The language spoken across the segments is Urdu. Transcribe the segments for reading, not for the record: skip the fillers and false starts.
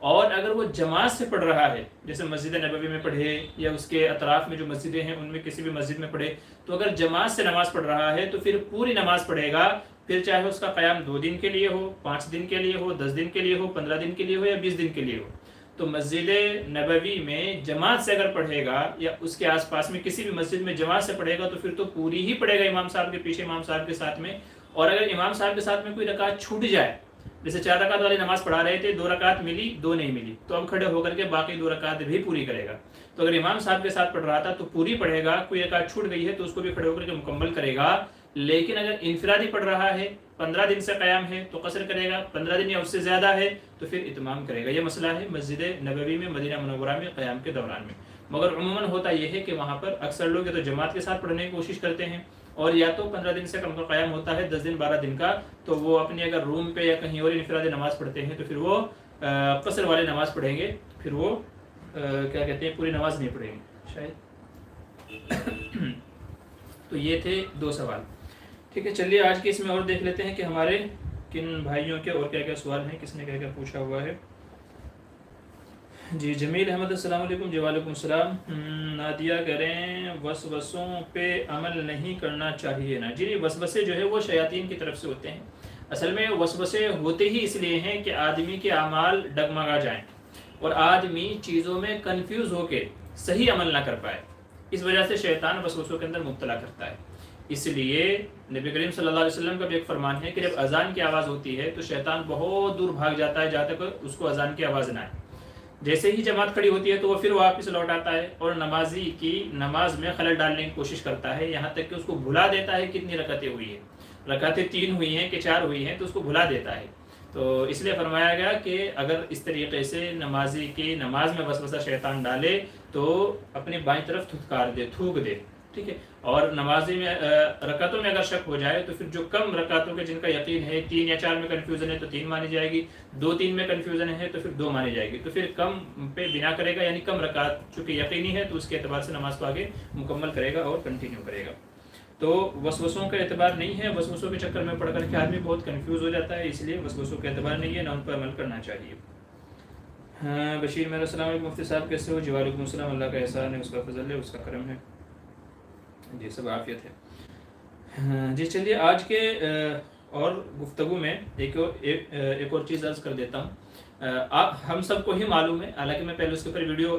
اور اگر وہ جماعت سے پڑھ رہا ہے، جیسے مسجد نبوی میں پڑھے یا اس کے اطراف میں جو مسجدیں ہیں ان میں کسی بھی مسجد میں پڑھے، تو اگر جماعت سے نماز پڑھ رہا ہے تو پھر پوری نماز پڑھے گا، پھر چاہے اس کا قیام 2 دن کے لیے ہو، 5 دن کے لیے ہو، 10 دن کے لیے ہو، 15 دن کے لیے ہو یا 20 دن کے لیے ہو۔ تو مسجد نبوی میں جماعت سے اگر پڑھے گا یا اس کے آس پاس میں کسی بھی مسجد میں جماعت سے پڑھے گا تو پھر تو پوری ہی پڑھے گا امام صاحب کے پیچھے، امام صاحب کے ساتھ میں۔ اور اگر امام صاحب کے ساتھ میں کوئی رکعت چھوٹ جائے، جیسے 4 رکعت والی نماز پڑھا رہے تھے، 2 رکعت ملی، 2 نہیں ملی، تو اب کھڑے ہو کر کے باقی 2 رکعت بھی پوری کرے گا۔ تو اگر امام صاحب کے ساتھ پڑھ رہا تھا تو پوری پڑھے گا، کوئی رکعت چھوٹ گئی ہے تو اس کو بھی کھڑے ہو کر کے مکمل کرے گا۔ لیکن اگر انفرادی پڑھ رہا ہے، 15 دن سے قیام ہے تو قصر کرے گا، 15 دن یا اس سے زیادہ ہے تو پھر اتمام کرے گا۔ یہ مسئلہ ہے مسجد نبوی میں، مدینہ منورہ میں قیام کے دوران میں۔ مگر عموماً ہوتا یہ ہے کہ وہاں پر اکثر لوگ یا تو جماعت کے ساتھ پڑھنے کی کوشش کرتے ہیں، اور یا تو 15 دن سے کم کا قیام ہوتا ہے، 10 دن 12 دن کا، تو وہ اپنی اگر روم پہ یا کہیں اور انفرادی نماز پڑھتے ہیں تو پھر وہ قصر والے نماز پڑھیں گے، پھر وہ کیا کہتے ہیں پوری نماز نہیں پڑھیں گے شاید۔ تو یہ تھے 2 سوال، ٹھیک ہے۔ چلیے آج کے اس میں اور دیکھ لیتے ہیں کہ ہمارے کن بھائیوں کے اور کیا کیا سوال ہیں، کس نے کیا کیا پوچھا ہوا ہے۔ جی جمیل احمد السلام علیکم۔ جی وعلیکم السلام۔ نادیہ کریں وسوسوں پہ عمل نہیں کرنا چاہیے نا؟ جی وسوسے جو ہے وہ شیاطین کی طرف سے ہوتے ہیں۔ اصل میں وسوسے ہوتے ہی اس لیے ہیں کہ آدمی کے اعمال ڈگمگا جائیں اور آدمی چیزوں میں کنفیوز ہو کے صحیح عمل نہ کر پائے، اس وجہ سے شیطان وسوسوں کے اندر مبتلا کرتا ہے۔ اس لیے نبی کریم صلی اللہ علیہ وسلم کا بھی ایک فرمان ہے کہ جب اذان کی آواز ہوتی ہے تو شیطان بہت دور بھاگ جاتا ہے جہاں تک اس کو اذان کی آواز نہ آئے۔ جیسے ہی جماعت کھڑی ہوتی ہے تو وہ پھر واپس لوٹ آتا ہے اور نمازی کی نماز میں خلل ڈالنے کی کوشش کرتا ہے، یہاں تک کہ اس کو بھلا دیتا ہے کتنی رکعتیں ہوئی ہیں، رکعتیں 3 ہوئی ہیں کہ 4 ہوئی ہیں، تو اس کو بھلا دیتا ہے۔ تو اس لیے فرمایا گیا کہ اگر اس طریقے سے نمازی کی نماز میں وسوسہ شیطان ڈالے تو اپنی بائیں طرف تھوک دے، ٹھیک ہے۔ اور نمازی میں رکعتوں میں اگر شک ہو جائے تو پھر جو کم رکعتوں کے جن کا یقین ہے، 3 یا 4 میں کنفیوژن ہے تو 3 مانی جائے گی، 2-3 میں کنفیوژن ہے تو پھر 2 مانی جائے گی، تو پھر کم پہ بنا کرے گا، یعنی کم رکعت چونکہ یقینی ہے تو اس کے اعتبار سے نماز کو آگے مکمل کرے گا اور کنٹینیو کرے گا۔ تو وسوسوں کا اعتبار نہیں ہے، وسوسوں کے چکر میں پڑھ کر کے آدمی بہت کنفیوز ہو جاتا ہے، اس لیے وسوسوں کا اعتبار نہیں ہے، نہ ان پر عمل کرنا چاہیے۔ ہاں بشیر میرا السلام علیکم مفتی صاحب، کیسے ہو؟ جی وعلیکم السلام، اللہ کا احسان ہے، اس کا فضل ہے، اس کا کرم ہے، جی سب عافیت ہے۔ جی چلیے آج کے اور گفتگو میں ایک اور چیز عرض کر دیتا ہوں۔ ہم سب کو ہی معلوم ہے، حالانکہ میں پہلے اس کے اوپر ویڈیو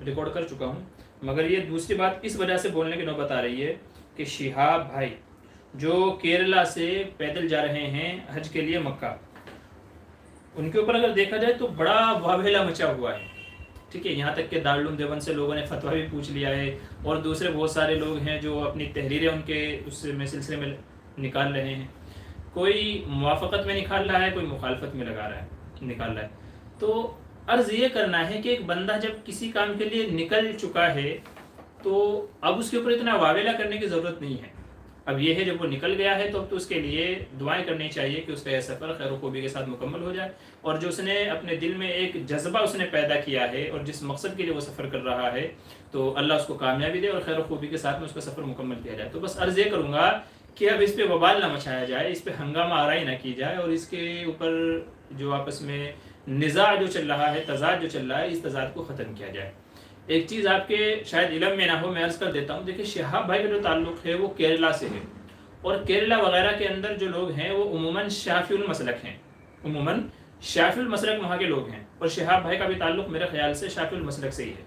ریکارڈ کر چکا ہوں، مگر یہ دوسری بات اس وجہ سے بولنے کی نوبت آ رہی ہے کہ شہاب بھائی جو کیرلا سے پیدل جا رہے ہیں حج کے لیے مکہ، ان کے اوپر اگر دیکھا جائے تو بڑا واویلا مچا ہوا ہے، ٹھیک ہے۔ یہاں تک کہ دارالعلوم دیوبند سے لوگوں نے فتویٰ بھی پوچھ لیا ہے، اور دوسرے بہت سارے لوگ ہیں جو اپنی تحریریں ان کے اس میں سلسلے میں نکال رہے ہیں، کوئی موافقت میں نکال رہا ہے، کوئی مخالفت میں نکال رہا ہے۔ تو عرض یہ کرنا ہے کہ ایک بندہ جب کسی کام کے لیے نکل چکا ہے تو اب اس کے اوپر اتنا واویلا کرنے کی ضرورت نہیں ہے۔ اب یہ ہے جب وہ نکل گیا ہے تو اب تو اس کے لیے دعائیں کرنی چاہیے کہ اس کا یہ سفر خیر و خوبی کے ساتھ مکمل ہو جائے، اور جو اس نے اپنے دل میں ایک جذبہ اس نے پیدا کیا ہے اور جس مقصد کے لیے وہ سفر کر رہا ہے تو اللہ اس کو کامیابی دے اور خیر و خوبی کے ساتھ میں اس کا سفر مکمل کیا جائے۔ تو بس عرض یہ کروں گا کہ اب اس پہ وبال نہ مچایا جائے، اس پہ ہنگامہ آرائی نہ کی جائے، اور اس کے اوپر جو آپس میں نزاع جو چل رہا ہے، تضاد جو چل رہا ہے، اس تضاد کو ختم کیا جائے۔ ایک چیز آپ کے شاید علم میں نہ ہو، میں عرض کر دیتا ہوں، دیکھیں شہاب بھائی کا جو تعلق ہے وہ کیرلا سے ہے، اور کیرلا وغیرہ کے اندر جو لوگ ہیں وہ عموماً شافعی المسلک ہیں، عموماً شافعی المسلک وہاں کے لوگ ہیں، اور شہاب بھائی کا بھی تعلق میرے خیال سے شافعی المسلک سے ہی ہے۔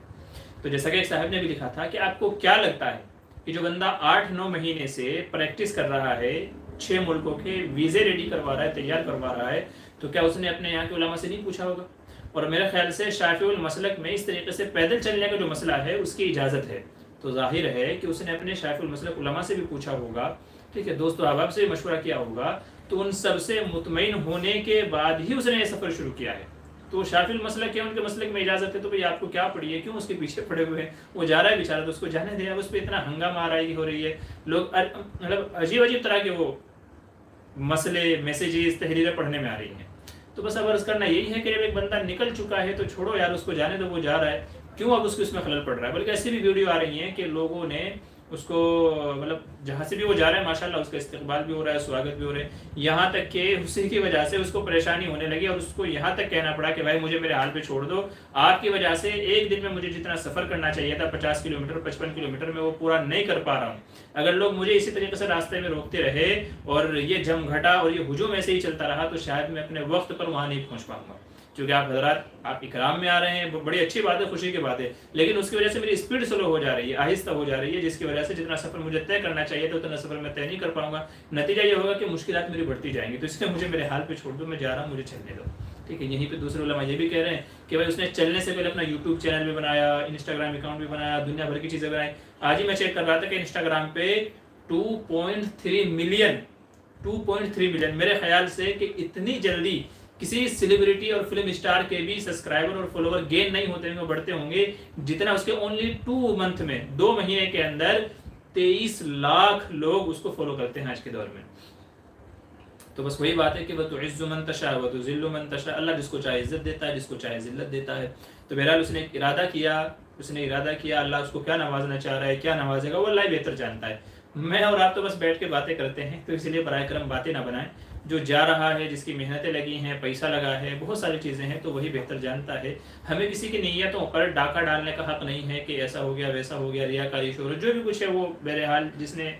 تو جیسا کہ ایک صاحب نے بھی لکھا تھا کہ آپ کو کیا لگتا ہے کہ جو بندہ 8-9 مہینے سے پریکٹس کر رہا ہے، 6 ملکوں کے ویزے ریڈی کروا رہا ہے، تیار کروا رہا ہے، تو کیا اس نے اپنے یہاں کے علماء سے نہیں پوچھا ہوگا؟ اور میرے خیال سے شافعی المسلک میں اس طریقے سے پیدل چلنے کا جو مسئلہ ہے اس کی اجازت ہے، تو ظاہر ہے کہ اس نے اپنے شافعی المسلک علماء سے بھی پوچھا ہوگا، ٹھیک ہے، دوست و احباب سے بھی مشورہ کیا ہوگا، تو ان سب سے مطمئن ہونے کے بعد ہی اس نے یہ سفر شروع کیا ہے۔ تو شافعی المسلک ہے، ان کے مسلک میں اجازت ہے، تو بھئی آپ کو کیا پڑی ہے، کیوں اس کے پیچھے پڑے ہوئے ہیں؟ وہ جا رہا ہے بیچارہ، تو اس کو جانے دیں۔ اب اس پہ اتنا ہنگامہ آرائی ہو رہی ہے، لوگ مطلب عجیب عجیب طرح کے وہ مسئلے، میسیجز، تحریریں پڑھنے میں آ رہی ہیں۔ تو بس اب عرض کرنا یہی ہے کہ جب ایک بندہ نکل چکا ہے تو چھوڑو یار، اس کو جانے دو، وہ جا رہا ہے، کیوں اب اس کو اس میں خلل پڑ رہا ہے؟ بلکہ ایسی بھی ویڈیو آ رہی ہیں کہ لوگوں نے اس کو مطلب جہاں سے بھی وہ جا رہا ہے ماشاءاللہ اس کا استقبال بھی ہو رہا ہے، سواگت بھی ہو رہا ہے، یہاں تک کہ اسی کی وجہ سے اس کو پریشانی ہونے لگی اور اس کو یہاں تک کہنا پڑا کہ بھائی مجھے میرے حال پہ چھوڑ دو، آپ کی وجہ سے ایک دن میں مجھے جتنا سفر کرنا چاہیے تھا 50 کلومیٹر 55 کلومیٹر میں وہ پورا نہیں کر پا رہا ہوں۔ اگر لوگ مجھے اسی طریقے سے راستے میں روکتے رہے اور یہ جم گھٹا اور یہ ہجوم ایسے ہی چلتا رہا تو شاید میں اپنے وقت پر وہاں نہیں پہنچ پاؤں گا، کیونکہ آپ حضرات آپ اکرام میں آ رہے ہیں، بڑی اچھی بات ہے، خوشی کی بات ہے، لیکن اس کی وجہ سے میری اسپیڈ سلو ہو جا رہی ہے، آہستہ ہو جا رہی ہے، جس کی وجہ سے جتنا سفر مجھے طے کرنا چاہیے تھا اتنا سفر میں طے نہیں کر پاؤں گا، نتیجہ یہ ہوگا کہ مشکلات میری بڑھتی جائیں گی، تو اس لیے مجھے میرے حال پہ چھوڑ دو، میں جا رہا ہوں، مجھے چلنے دو، ٹھیک ہے۔ یہیں پہ دوسرے علماء یہ بھی کہہ رہے ہیں کہ بھائی اس نے چلنے سے پہلے اپنا یوٹیوب چینل بھی بنایا، انسٹاگرام اکاؤنٹ بھی بنایا، دنیا بھر کی چیزیں بنائی۔ آج ہی میں چیک کر رہا تھا کہ انسٹاگرام پہ 2.3 ملین، میرے خیال سے کہ اتنی جلدی کسی سیلیبریٹی اور فلم اسٹار کے بھی سبسکرائبر اور فالوور گین نہیں ہوتے ہیں، بڑھتے ہوں گے جتنا اس کے اونلی 2 منتھ میں 2 مہینے کے اندر 23 لاکھ لوگ اس کو فالو کرتے ہیں آج کے دور میں۔ تو بس وہی بات ہے کہ وَتُعِزُّ مَن تَشَاءُ وَتُذِلُّ مَن تَشَاءُ، اللہ جس کو چاہے عزت دیتا ہے، جس کو چاہے ذلت دیتا ہے۔ تو بہرحال اس نے ارادہ کیا اللہ اس کو کیا نوازنا چاہ رہا ہے، کیا نوازے گا، وہ اللہ ہی بہتر جانتا ہے۔ میں اور آپ تو بس بیٹھ کے باتیں کرتے ہیں، تو اس لیے برائے کرم باتیں نہ بنائیں۔ جو جا رہا ہے، جس کی محنتیں لگی ہیں، پیسہ لگا ہے، بہت ساری چیزیں ہیں، تو وہی بہتر جانتا ہے۔ ہمیں کسی کی نیتوں پر ڈاکہ ڈالنے کا حق نہیں ہے کہ ایسا ہو گیا ویسا ہو گیا، ریاکاری شہرت جو بھی کچھ ہے وہ بہرحال جس نے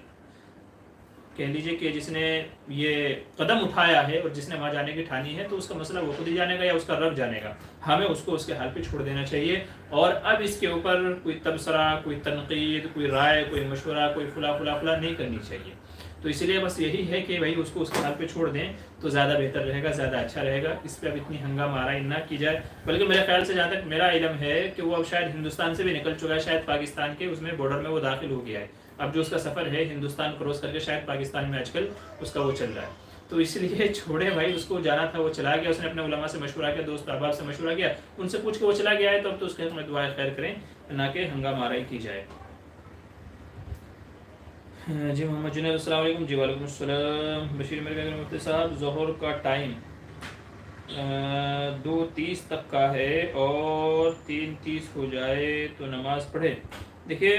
کہہ لیجئے کہ جس نے یہ قدم اٹھایا ہے اور جس نے وہاں جانے کی ٹھانی ہے تو اس کا مسئلہ وہ خود ہی جانے گا یا اس کا رب جانے گا، ہمیں اس کو اس کے حال پہ چھوڑ دینا چاہیے۔ اور اب اس کے اوپر کوئی تبصرہ، کوئی تنقید، کوئی رائے، کوئی مشورہ، کوئی فلا نہیں کرنی چاہیے۔ تو اسی لیے بس یہی ہے کہ بھائی اس کو اس کے حال پہ چھوڑ دیں تو زیادہ بہتر رہے گا، زیادہ اچھا رہے گا۔ اس پہ اب اتنی ہنگامہ آرائی نہ کی جائے، بلکہ میرے خیال سے جہاں تک میرا علم ہے کہ وہ اب شاید ہندوستان سے بھی نکل چکا ہے، شاید پاکستان کے اس میں بارڈر میں وہ داخل ہو گیا ہے۔ اب جو اس کا سفر ہے ہندوستان کراس کر کے شاید پاکستان میں آج کل اس کا وہ چل رہا ہے، تو اس لیے چھوڑے بھائی، اس کو جانا تھا وہ چلا گیا، اس نے اپنے علماء سے مشورہ کیا، دوست احباب سے مشورہ کیا، ان سے پوچھ کے وہ چلا گیا ہے، تو اب تو اس کے حق میں دعائیں خیر کریں، نہ کہ ہنگامہ آرائی کی جائے۔ جی محمد جنید السلام علیکم۔ جی وعلیکم السلام۔ بشیر میرے مفتی صاحب ظہر کا ٹائم 2:30 تک کا ہے اور 3:30 ہو جائے تو نماز پڑھے؟ دیکھیے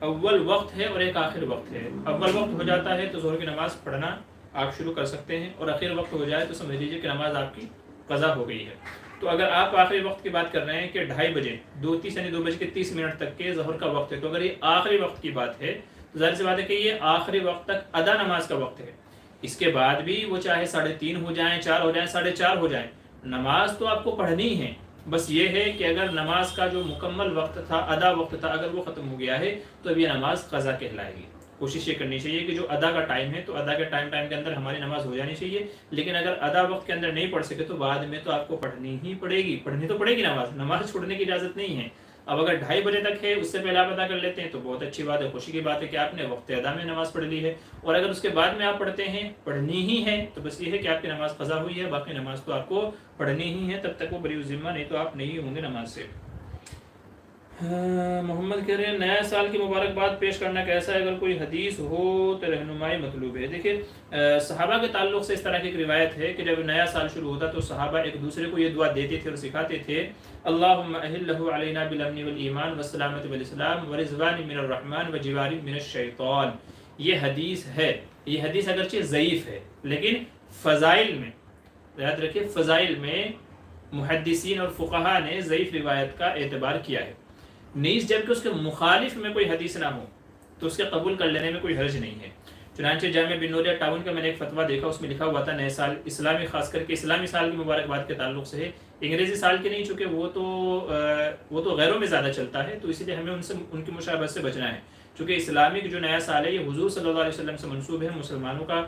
اول وقت ہے اور ایک آخر وقت ہے۔ اول وقت ہو جاتا ہے تو ظہر کی نماز پڑھنا آپ شروع کر سکتے ہیں، اور آخر وقت ہو جائے تو سمجھ لیجیے کہ نماز آپ کی قضا ہو گئی ہے۔ تو اگر آپ آخری وقت کی بات کر رہے ہیں کہ 2:30 بجے 2:30 یعنی 2:30 تک کے ظہر کا وقت ہے، تو اگر یہ آخری وقت کی بات ہے تو ظاہر سی بات ہے کہ یہ آخری وقت تک ادا نماز کا وقت ہے۔ اس کے بعد بھی وہ چاہے 3:30 ہو جائیں، 4 ہو جائیں، 4:30 ہو جائیں، نماز تو آپ کو پڑھنی ہے۔ بس یہ ہے کہ اگر نماز کا جو مکمل وقت تھا، ادا وقت تھا، اگر وہ ختم ہو گیا ہے تو اب یہ نماز قضا کہلائے گی۔ کوشش یہ کرنی چاہیے کہ جو ادا کا ٹائم ہے تو ادا کے ٹائم کے اندر ہماری نماز ہو جانی چاہیے، لیکن اگر ادا وقت کے اندر نہیں پڑھ سکے تو بعد میں تو آپ کو پڑھنی ہی پڑے گی، پڑھنی تو پڑے گی نماز چھوڑنے کی اجازت نہیں ہے۔ اب اگر 2:30 بجے تک ہے، اس سے پہلے آپ ادا کر لیتے ہیں تو بہت اچھی بات ہے، خوشی کی بات ہے کہ آپ نے وقت ادا میں نماز پڑھ لی ہے، اور اگر اس کے بعد میں آپ پڑھتے ہیں، پڑھنی ہی ہے، تو بس یہ ہے کہ آپ کی نماز قضا ہوئی ہے، باقی نماز تو آپ کو پڑھنی ہی ہے، تب تک وہ بری الذمہ، نہیں تو آپ نہیں ہوں گے نماز سے۔ محمد کہہ رہے ہیں نیا سال کی مبارکباد پیش کرنا کیسا ہے؟ اگر کوئی حدیث ہو تو رہنمائی مطلوب ہے۔ دیکھیے صحابہ کے تعلق سے اس طرح کی ایک روایت ہے کہ جب نیا سال شروع ہوتا تو صحابہ ایک دوسرے کو یہ دعا دیتے تھے اور سکھاتے تھے، اللہم اہلہ علینا بالامن والایمان والسلامت والاسلام ورضوان من الرحمن وجوار من الشیطان۔ یہ حدیث ہے، یہ حدیث اگرچہ ضعیف ہے لیکن فضائل میں، یاد رکھیے فضائل میں محدثین اور فقہا نے ضعیف روایت کا اعتبار کیا ہے، نیز جبکہ اس کے مخالف میں کوئی حدیث نہ ہو تو اس کے قبول کر لینے میں کوئی حرج نہیں ہے۔ چنانچہ جامعہ بن نوریہ ٹاؤن کا میں نے ایک فتویٰ دیکھا، اس میں لکھا ہوا تھا نئے سال اسلامی، خاص کر کے اسلامی سال کی مبارکباد کے تعلق سے ہے، انگریزی سال کے نہیں، چونکہ وہ تو غیروں میں زیادہ چلتا ہے، تو اسی لیے ہمیں ان کی مشابہت سے بچنا ہے، چونکہ اسلامک جو نیا سال ہے یہ حضور صلی اللہ علیہ وسلم سے منسوب ہے، مسلمانوں کا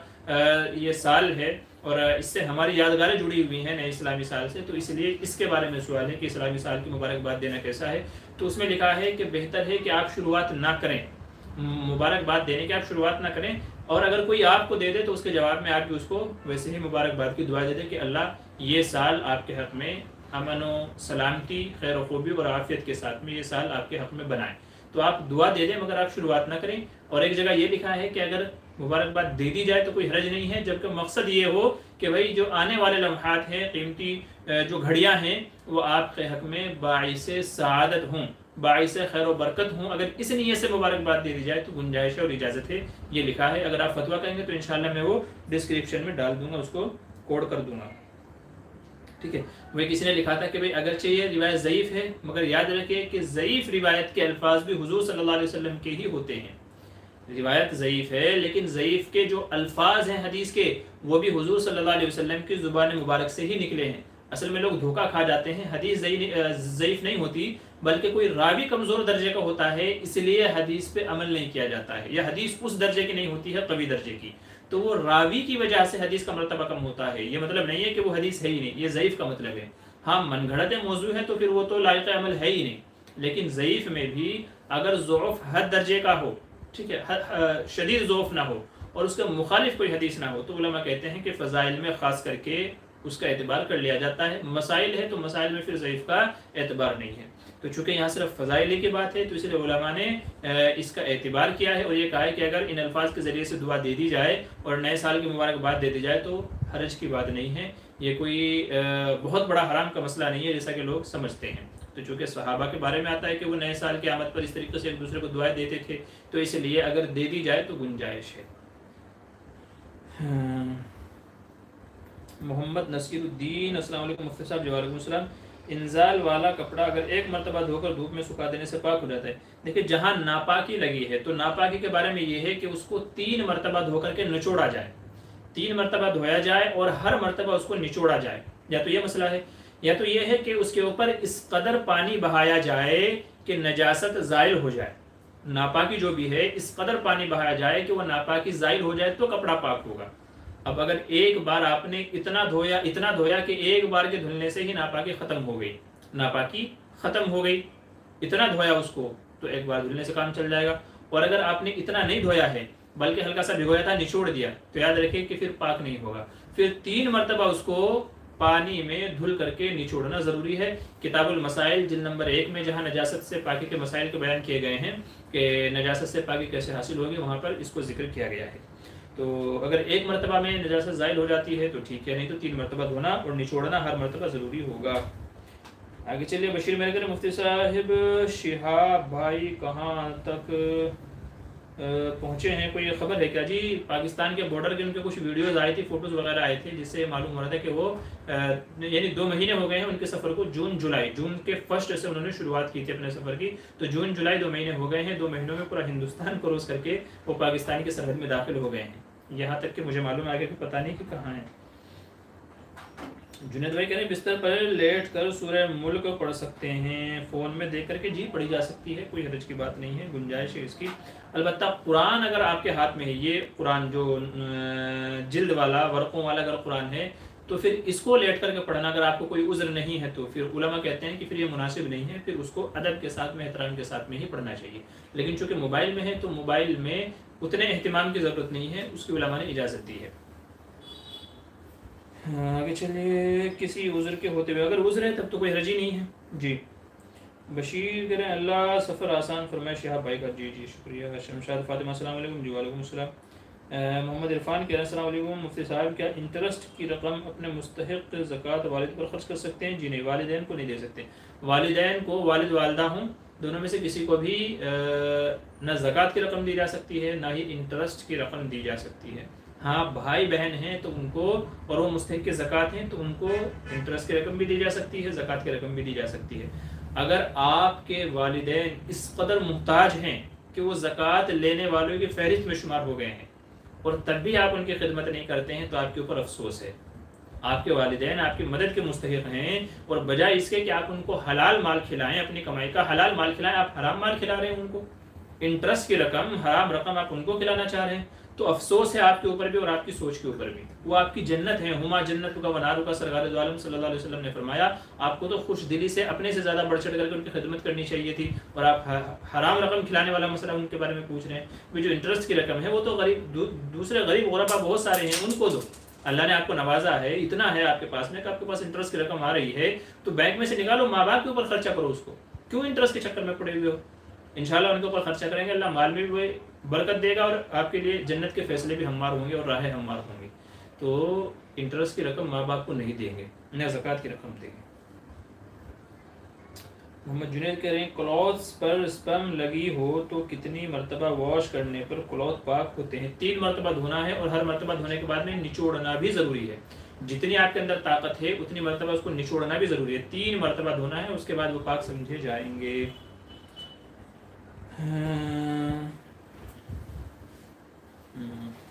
یہ سال ہے اور اس سے ہماری یادگاریں جڑی ہوئی ہیں نئے اسلامی سال سے، تو اس لیے اس کے بارے میں سوال ہے کہ اسلامی سال کی مبارکباد دینا کیسا ہے۔ تو اس میں لکھا ہے کہ بہتر ہے کہ آپ شروعات نہ کریں، مبارکباد دینے کی آپ شروعات نہ کریں، اور اگر کوئی آپ کو دے دے تو اس کے جواب میں آپ بھی اس کو ویسے ہی مبارکباد کی دعا دے دیں کہ اللہ یہ سال آپ کے حق میں امن و سلامتی، خیر و خوبی اور عافیت کے ساتھ میں یہ سال آپ کے حق میں بنائیں، تو آپ دعا دے دیں مگر آپ شروعات نہ کریں۔ اور ایک جگہ یہ لکھا ہے کہ اگر مبارکباد دے دی جائے تو کوئی حرج نہیں ہے، جبکہ مقصد یہ ہو کہ بھائی جو آنے والے لمحات ہیں، قیمتی جو گھڑیاں ہیں، وہ آپ کے حق میں باعث سعادت ہوں، باعث خیر و برکت ہوں، اگر اس نیت سے مبارکباد دے دی جائے تو گنجائش ہے اور اجازت ہے، یہ لکھا ہے۔ اگر آپ فتویٰ کہیں گے تو انشاءاللہ میں وہ ڈسکرپشن میں ڈال دوں گا، اس کو کوڈ کر دوں گا، ٹھیک ہے۔ وہ کسی نے لکھا تھا کہ بھئی اگرچہ یہ روایت ضعیف ہے مگر یاد رکھیں کہ ضعیف روایت کے الفاظ بھی حضور صلی اللہ علیہ وسلم کے ہی ہوتے ہیں۔ روایت ضعیف ہے لیکن ضعیف کے جو الفاظ ہیں حدیث کے وہ بھی حضور صلی اللہ علیہ وسلم کی زبان مبارک سے ہی نکلے ہیں۔ اصل میں لوگ دھوکہ کھا جاتے ہیں، حدیث ضعیف نہیں ہوتی بلکہ کوئی راوی کمزور درجے کا ہوتا ہے، اس لیے حدیث پہ عمل نہیں کیا جاتا ہے، یا حدیث اس درجے کی نہیں ہوتی ہے، قوی درجے کی، تو وہ راوی کی وجہ سے حدیث کا مرتبہ کم ہوتا ہے۔ یہ مطلب نہیں ہے کہ وہ حدیث ہے ہی نہیں، یہ ضعیف کا مطلب ہے۔ ہاں من گھڑت موضوع ہے تو پھر وہ تو لائق عمل ہے ہی نہیں، لیکن ضعیف میں بھی اگر ضعف حد درجے کا ہو، ٹھیک ہے، شدید ضعف نہ ہو اور اس کے مخالف کوئی حدیث نہ ہو، تو علماء کہتے ہیں کہ فضائل میں خاص کر کے اس کا اعتبار کر لیا جاتا ہے۔ مسائل ہے تو مسائل میں پھر ضعیف کا اعتبار نہیں ہے۔ تو چونکہ یہاں صرف فضائل کی بات ہے تو اس لیے علماء نے اس کا اعتبار کیا ہے اور یہ کہا ہے کہ اگر ان الفاظ کے ذریعے سے دعا دے دی جائے اور نئے سال کی مبارکباد دے دی جائے تو حرج کی بات نہیں ہے، یہ کوئی بہت بڑا حرام کا مسئلہ نہیں ہے جیسا کہ لوگ سمجھتے ہیں۔ تو چونکہ صحابہ کے بارے میں آتا ہے کہ وہ نئے سال کی آمد پر اس طریقے سے ایک دوسرے کو دعائیں دیتے تھے، تو اس لیے اگر دے دی جائے تو گنجائش ہے۔ محمد نصیر الدین، السلام علیکم مفتی صاحب۔ وعلیکم السلام۔ انزال والا کپڑا اگر ایک مرتبہ دھو کر دھوپ میں سکھا دینے سے پاک ہو جاتا ہے؟ دیکھیں جہاں ناپاکی لگی ہے تو ناپاکی کے بارے میں یہ ہے کہ اس کو 3 مرتبہ دھو کر کے نچوڑا جائے، 3 مرتبہ دھویا جائے اور ہر مرتبہ اس کو نچوڑا جائے، یا تو یہ مسئلہ ہے یا تو یہ ہے کہ اس کے اوپر اس قدر پانی بہایا جائے کہ نجاست زائل ہو جائے، ناپاکی جو بھی ہے اس قدر پانی بہایا جائے کہ وہ ناپاکی زائل ہو جائے تو کپڑا پاک ہوگا۔ اب اگر ایک بار آپ نے اتنا دھویا کہ ایک بار کے دھلنے سے ہی ناپاکی ختم ہو گئی، ناپاکی ختم ہو گئی، اتنا دھویا اس کو تو ایک بار دھلنے سے کام چل جائے گا۔ اور اگر آپ نے اتنا نہیں دھویا ہے بلکہ ہلکا سا بھگویا تھا، نچوڑ دیا، تو یاد رکھیں کہ پھر پاک نہیں ہوگا، پھر 3 مرتبہ اس کو پانی میں دھل کر کے نچوڑنا ضروری ہے۔ کتاب المسائل جلد نمبر 1 میں جہاں نجاست سے پاکی کے مسائل کے بیان کیے گئے ہیں کہ نجاست سے پاکی کیسے حاصل ہوگی، وہاں پر اس کو ذکر کیا گیا ہے۔ تو اگر ایک مرتبہ میں نجاست زائل ہو جاتی ہے تو ٹھیک ہے، نہیں تو 3 مرتبہ دھونا اور نچوڑنا ہر مرتبہ ضروری ہوگا۔ آگے چلیے، بشیر میرے گھر مفتی صاحب شہاب بھائی کہاں تک پہنچے ہیں، کوئی خبر ہے کیا؟ جی پاکستان کے بارڈر کے ان کے کچھ ویڈیوز آئے تھے، فوٹوز وغیرہ آئے تھے، جس سے معلوم ہو رہا تھا کہ وہ یعنی 2 مہینے ہو گئے ہیں ان کے سفر کو، جون کے 1 سے انہوں نے شروعات کی تھی اپنے سفر کی، تو جون جولائی 2 مہینے ہو گئے ہیں، 2 مہینوں میں پورا ہندوستان کروس کر کے وہ پاکستان کی سرحد میں داخل ہو گئے ہیں، یہاں تک کہ مجھے معلوم آگے کہ پتہ نہیں کہ کہاں ہیں۔ جنید بھائی کہہ رہے ہیں بستر پر لیٹ کر سورہ ملک پڑھ سکتے ہیں فون میں دیکھ کر کے؟ جی پڑھی جا سکتی ہے، کوئی حرج کی بات نہیں ہے، گنجائش ہے اس کی۔ البتہ قرآن اگر آپ کے ہاتھ میں ہے، یہ قرآن جو جلد والا ورقوں والا اگر قرآن ہے تو پھر اس کو لیٹ کر کے پڑھنا اگر آپ کو کوئی عذر نہیں ہے تو پھر علماء کہتے ہیں کہ پھر یہ مناسب نہیں ہے، پھر اس کو ادب کے ساتھ میں، احترام کے ساتھ میں ہی پڑھنا چاہیے۔ لیکن چونکہ موبائل میں ہے تو موبائل میں اتنے اہتمام کی ضرورت نہیں ہے، اس کی علماء نے اجازت دی ہے۔ آگے چلیے، کسی عذر کے ہوتے ہوئے، اگر عذر ہے تب تو کوئی حرج ہی نہیں ہے۔ جی بشیر کریں اللہ سفر آسان فرمائے شہاب بھائی کا، جی شکریہ۔ شمشاد فاطمہ السلام علیکم، جی وعلیکم السلام۔ محمد عرفان کہہ رہے ہیں السلام علیکم مفتی صاحب، کیا انٹرسٹ کی رقم اپنے مستحق زکوٰۃ والد پر خرچ کر سکتے ہیں؟ جی نہیں، والدین کو نہیں دے سکتے۔ والدین کو، والد والدہ ہوں دونوں میں سے کسی کو بھی نہ زکوٰۃ کی رقم دی جا سکتی ہے نہ ہی انٹرسٹ کی رقم دی جا سکتی ہے۔ ہاں بھائی بہن ہیں تو ان کو، اور وہ مستحق زکوٰۃ ہیں تو ان کو انٹرسٹ کی رقم بھی دی جا سکتی ہے، زکوٰۃ کی رقم بھی دی جا سکتی ہے۔ اگر آپ کے والدین اس قدر محتاج ہیں کہ وہ زکوٰۃ لینے والوں کی فہرست میں شمار ہو گئے ہیں اور تب بھی آپ ان کی خدمت نہیں کرتے ہیں تو آپ کے اوپر افسوس ہے۔ آپ کے والدین آپ کی مدد کے مستحق ہیں اور بجائے اس کے کہ آپ ان کو حلال مال کھلائیں، اپنی کمائی کا حلال مال کھلائیں، آپ حرام مال کھلا رہے ہیں ان کو، انٹرسٹ کی رقم، حرام رقم آپ ان کو کھلانا چاہ رہے ہیں، تو افسوس ہے آپ کے اوپر بھی اور آپ کی سوچ کے اوپر بھی۔ وہ آپ کی جنت ہے، ہما جنت کا ونارو کا، سرکار دو عالم صلی اللہ علیہ وسلم نے فرمایا آپ کو تو خوش دلی سے اپنے سے زیادہ بڑھ چڑھ کر کے ان کی خدمت کرنی چاہیے تھی، اور آپ حرام رقم کھلانے والا مسئلہ ان کے بارے میں پوچھ رہے ہیں۔ وہ جو انٹرسٹ کی رقم ہے وہ تو غریب، دوسرے غریب غربا بہت سارے ہیں، ان کو دو۔ اللہ نے آپ کو نوازا ہے، اتنا ہے آپ کے پاس میں کہ آپ کے پاس انٹرسٹ کی رقم آ رہی ہے تو بینک میں سے نکالو، ماں باپ کے اوپر خرچہ کرو اس کو، کیوں انٹرسٹ کے چکر میں پڑے ہوئے ہو؟ انشاءاللہ ان کے اوپر خرچہ کریں گے، اللہ مال میں بھی برکت دے گا اور آپ کے لیے جنت کے فیصلے بھی ہموار ہوں گے اور راہیں ہموار ہوں گی۔ تو انٹرسٹ کی رقم ماں باپ کو نہیں دیں گے، نہ زکوٰۃ کی رقم دیں گے۔ محمد جنید کہہ رہے ہیں کلوتھس پر اسپم لگی ہو تو کتنی مرتبہ واش کرنے پر کلوتھ پاک ہوتے ہیں؟ 3 مرتبہ دھونا ہے، اور ہر مرتبہ دھونے کے بعد میں نچوڑنا بھی ضروری ہے. جتنی آپ کے اندر طاقت ہے اتنی مرتبہ اس کو نچوڑنا بھی ضروری ہے. 3 مرتبہ دھونا ہے، اس کے بعد وہ پاک سمجھے جائیں گے.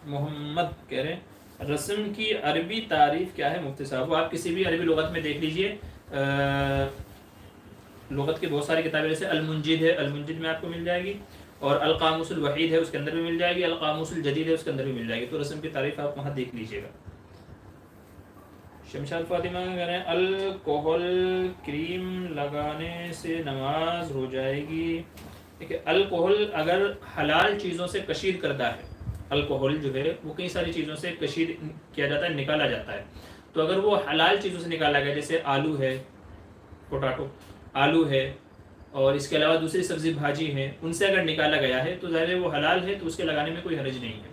محمد کہہ رہے ہیں رسم کی عربی تعریف کیا ہے مفتی صاحب؟ وہ آپ کسی بھی عربی لغت میں دیکھ لیجئے. لغت کے بہت ساری کتابیں، جیسے المنجد ہے، المنجد میں آپ کو مل جائے گی، اور القاموس الوحید ہے، اس کے اندر بھی مل جائے گی، القاموس الجدید ہے، اس کے اندر بھی مل جائے گی. تو رسم کی تعریف آپ وہاں دیکھ لیجئے گا. شمشاد فاطمہ کہہ رہے ہیں الکوہل کریم لگانے سے نماز ہو جائے گی. دیکھیں الکوہل اگر حلال چیزوں سے کشید کردہ ہے، الکوہل جو ہے وہ کئی ساری چیزوں سے کشید کیا جاتا ہے، نکالا جاتا ہے. تو اگر وہ حلال چیزوں سے نکالا گیا، جیسے آلو ہے، پوٹاٹو آلو ہے، اور اس کے علاوہ دوسری سبزی بھاجی ہیں، ان سے اگر نکالا گیا ہے تو ظاہر ہے وہ حلال ہے، تو اس کے لگانے میں کوئی حرج نہیں ہے.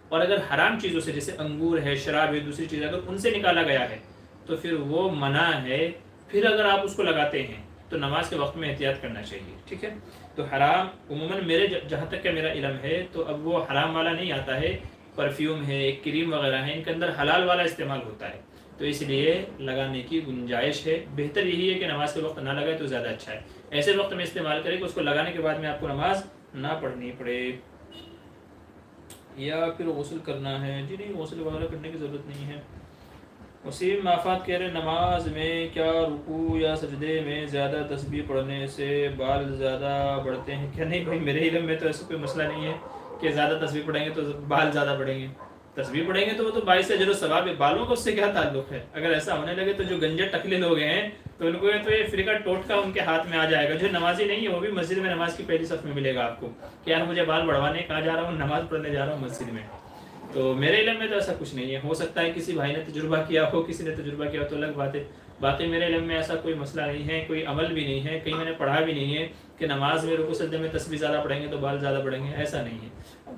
اور اگر حرام چیزوں سے، جیسے انگور ہے، شراب ہے، دوسری چیز، اگر ان سے نکالا گیا ہے تو پھر وہ منع ہے. پھر اگر آپ اس کو لگاتے ہیں تو نماز کے وقت میں احتیاط کرنا چاہیے. ٹھیک ہے. تو حرام عموماً میرے جہاں تک کہ میرا علم ہے تو اب وہ حرام والا نہیں آتا ہے. پرفیوم ہے، کریم وغیرہ ہے، ان کے اندر حلال والا استعمال ہوتا ہے، تو اس لیے لگانے کی گنجائش ہے. بہتر یہی ہے کہ نماز کے وقت نہ لگائے تو زیادہ اچھا ہے. ایسے وقت میں استعمال کرے کہ اس کو لگانے کے بعد میں آپ کو نماز نہ پڑھنی پڑے. یا پھر غسل کرنا ہے؟ جی نہیں، غسل وغیرہ کرنے کی ضرورت نہیں ہے. وسیم آفات کہہ رہے نماز میں کیا رکوع یا سجدے میں زیادہ تسبیح پڑھنے سے بال زیادہ بڑھتے ہیں کیا؟ نہیں بھائی، میرے علم میں تو ایسا کوئی مسئلہ نہیں ہے کہ زیادہ تسبیح پڑھیں گے تو بال زیادہ بڑھیں گے. تسبیح پڑھیں گے تو وہ تو باعث اجر و ثواب ہے. بالوں کا اس سے کیا تعلق ہے؟ اگر ایسا ہونے لگے تو جو گنجے ٹکلے لوگ ہیں تو ان کو تو یہ فرقہ ٹوٹکا ان کے ہاتھ میں آ جائے گا. جو نمازی نہیں ہے وہ بھی مسجد میں نماز کی پہلی صف میں ملے گا آپ کو کہ یار مجھے بال بڑھوانے کہاں جا رہا ہوں، نماز پڑھنے جا رہا ہوں مسجد میں. تو میرے علم میں تو ایسا کچھ نہیں ہے. ہو سکتا ہے کسی بھائی نے تجربہ کیا ہو، کسی نے تجربہ کیا ہو تو الگ بات ہے. باقی میرے علم میں ایسا کوئی مسئلہ نہیں ہے، کوئی عمل بھی نہیں ہے، کہیں میں نے پڑھا بھی نہیں ہے کہ نماز میں رکوع سجدے میں تسبیح زیادہ پڑھیں گے تو بال زیادہ بڑھیں گے. ایسا نہیں ہے.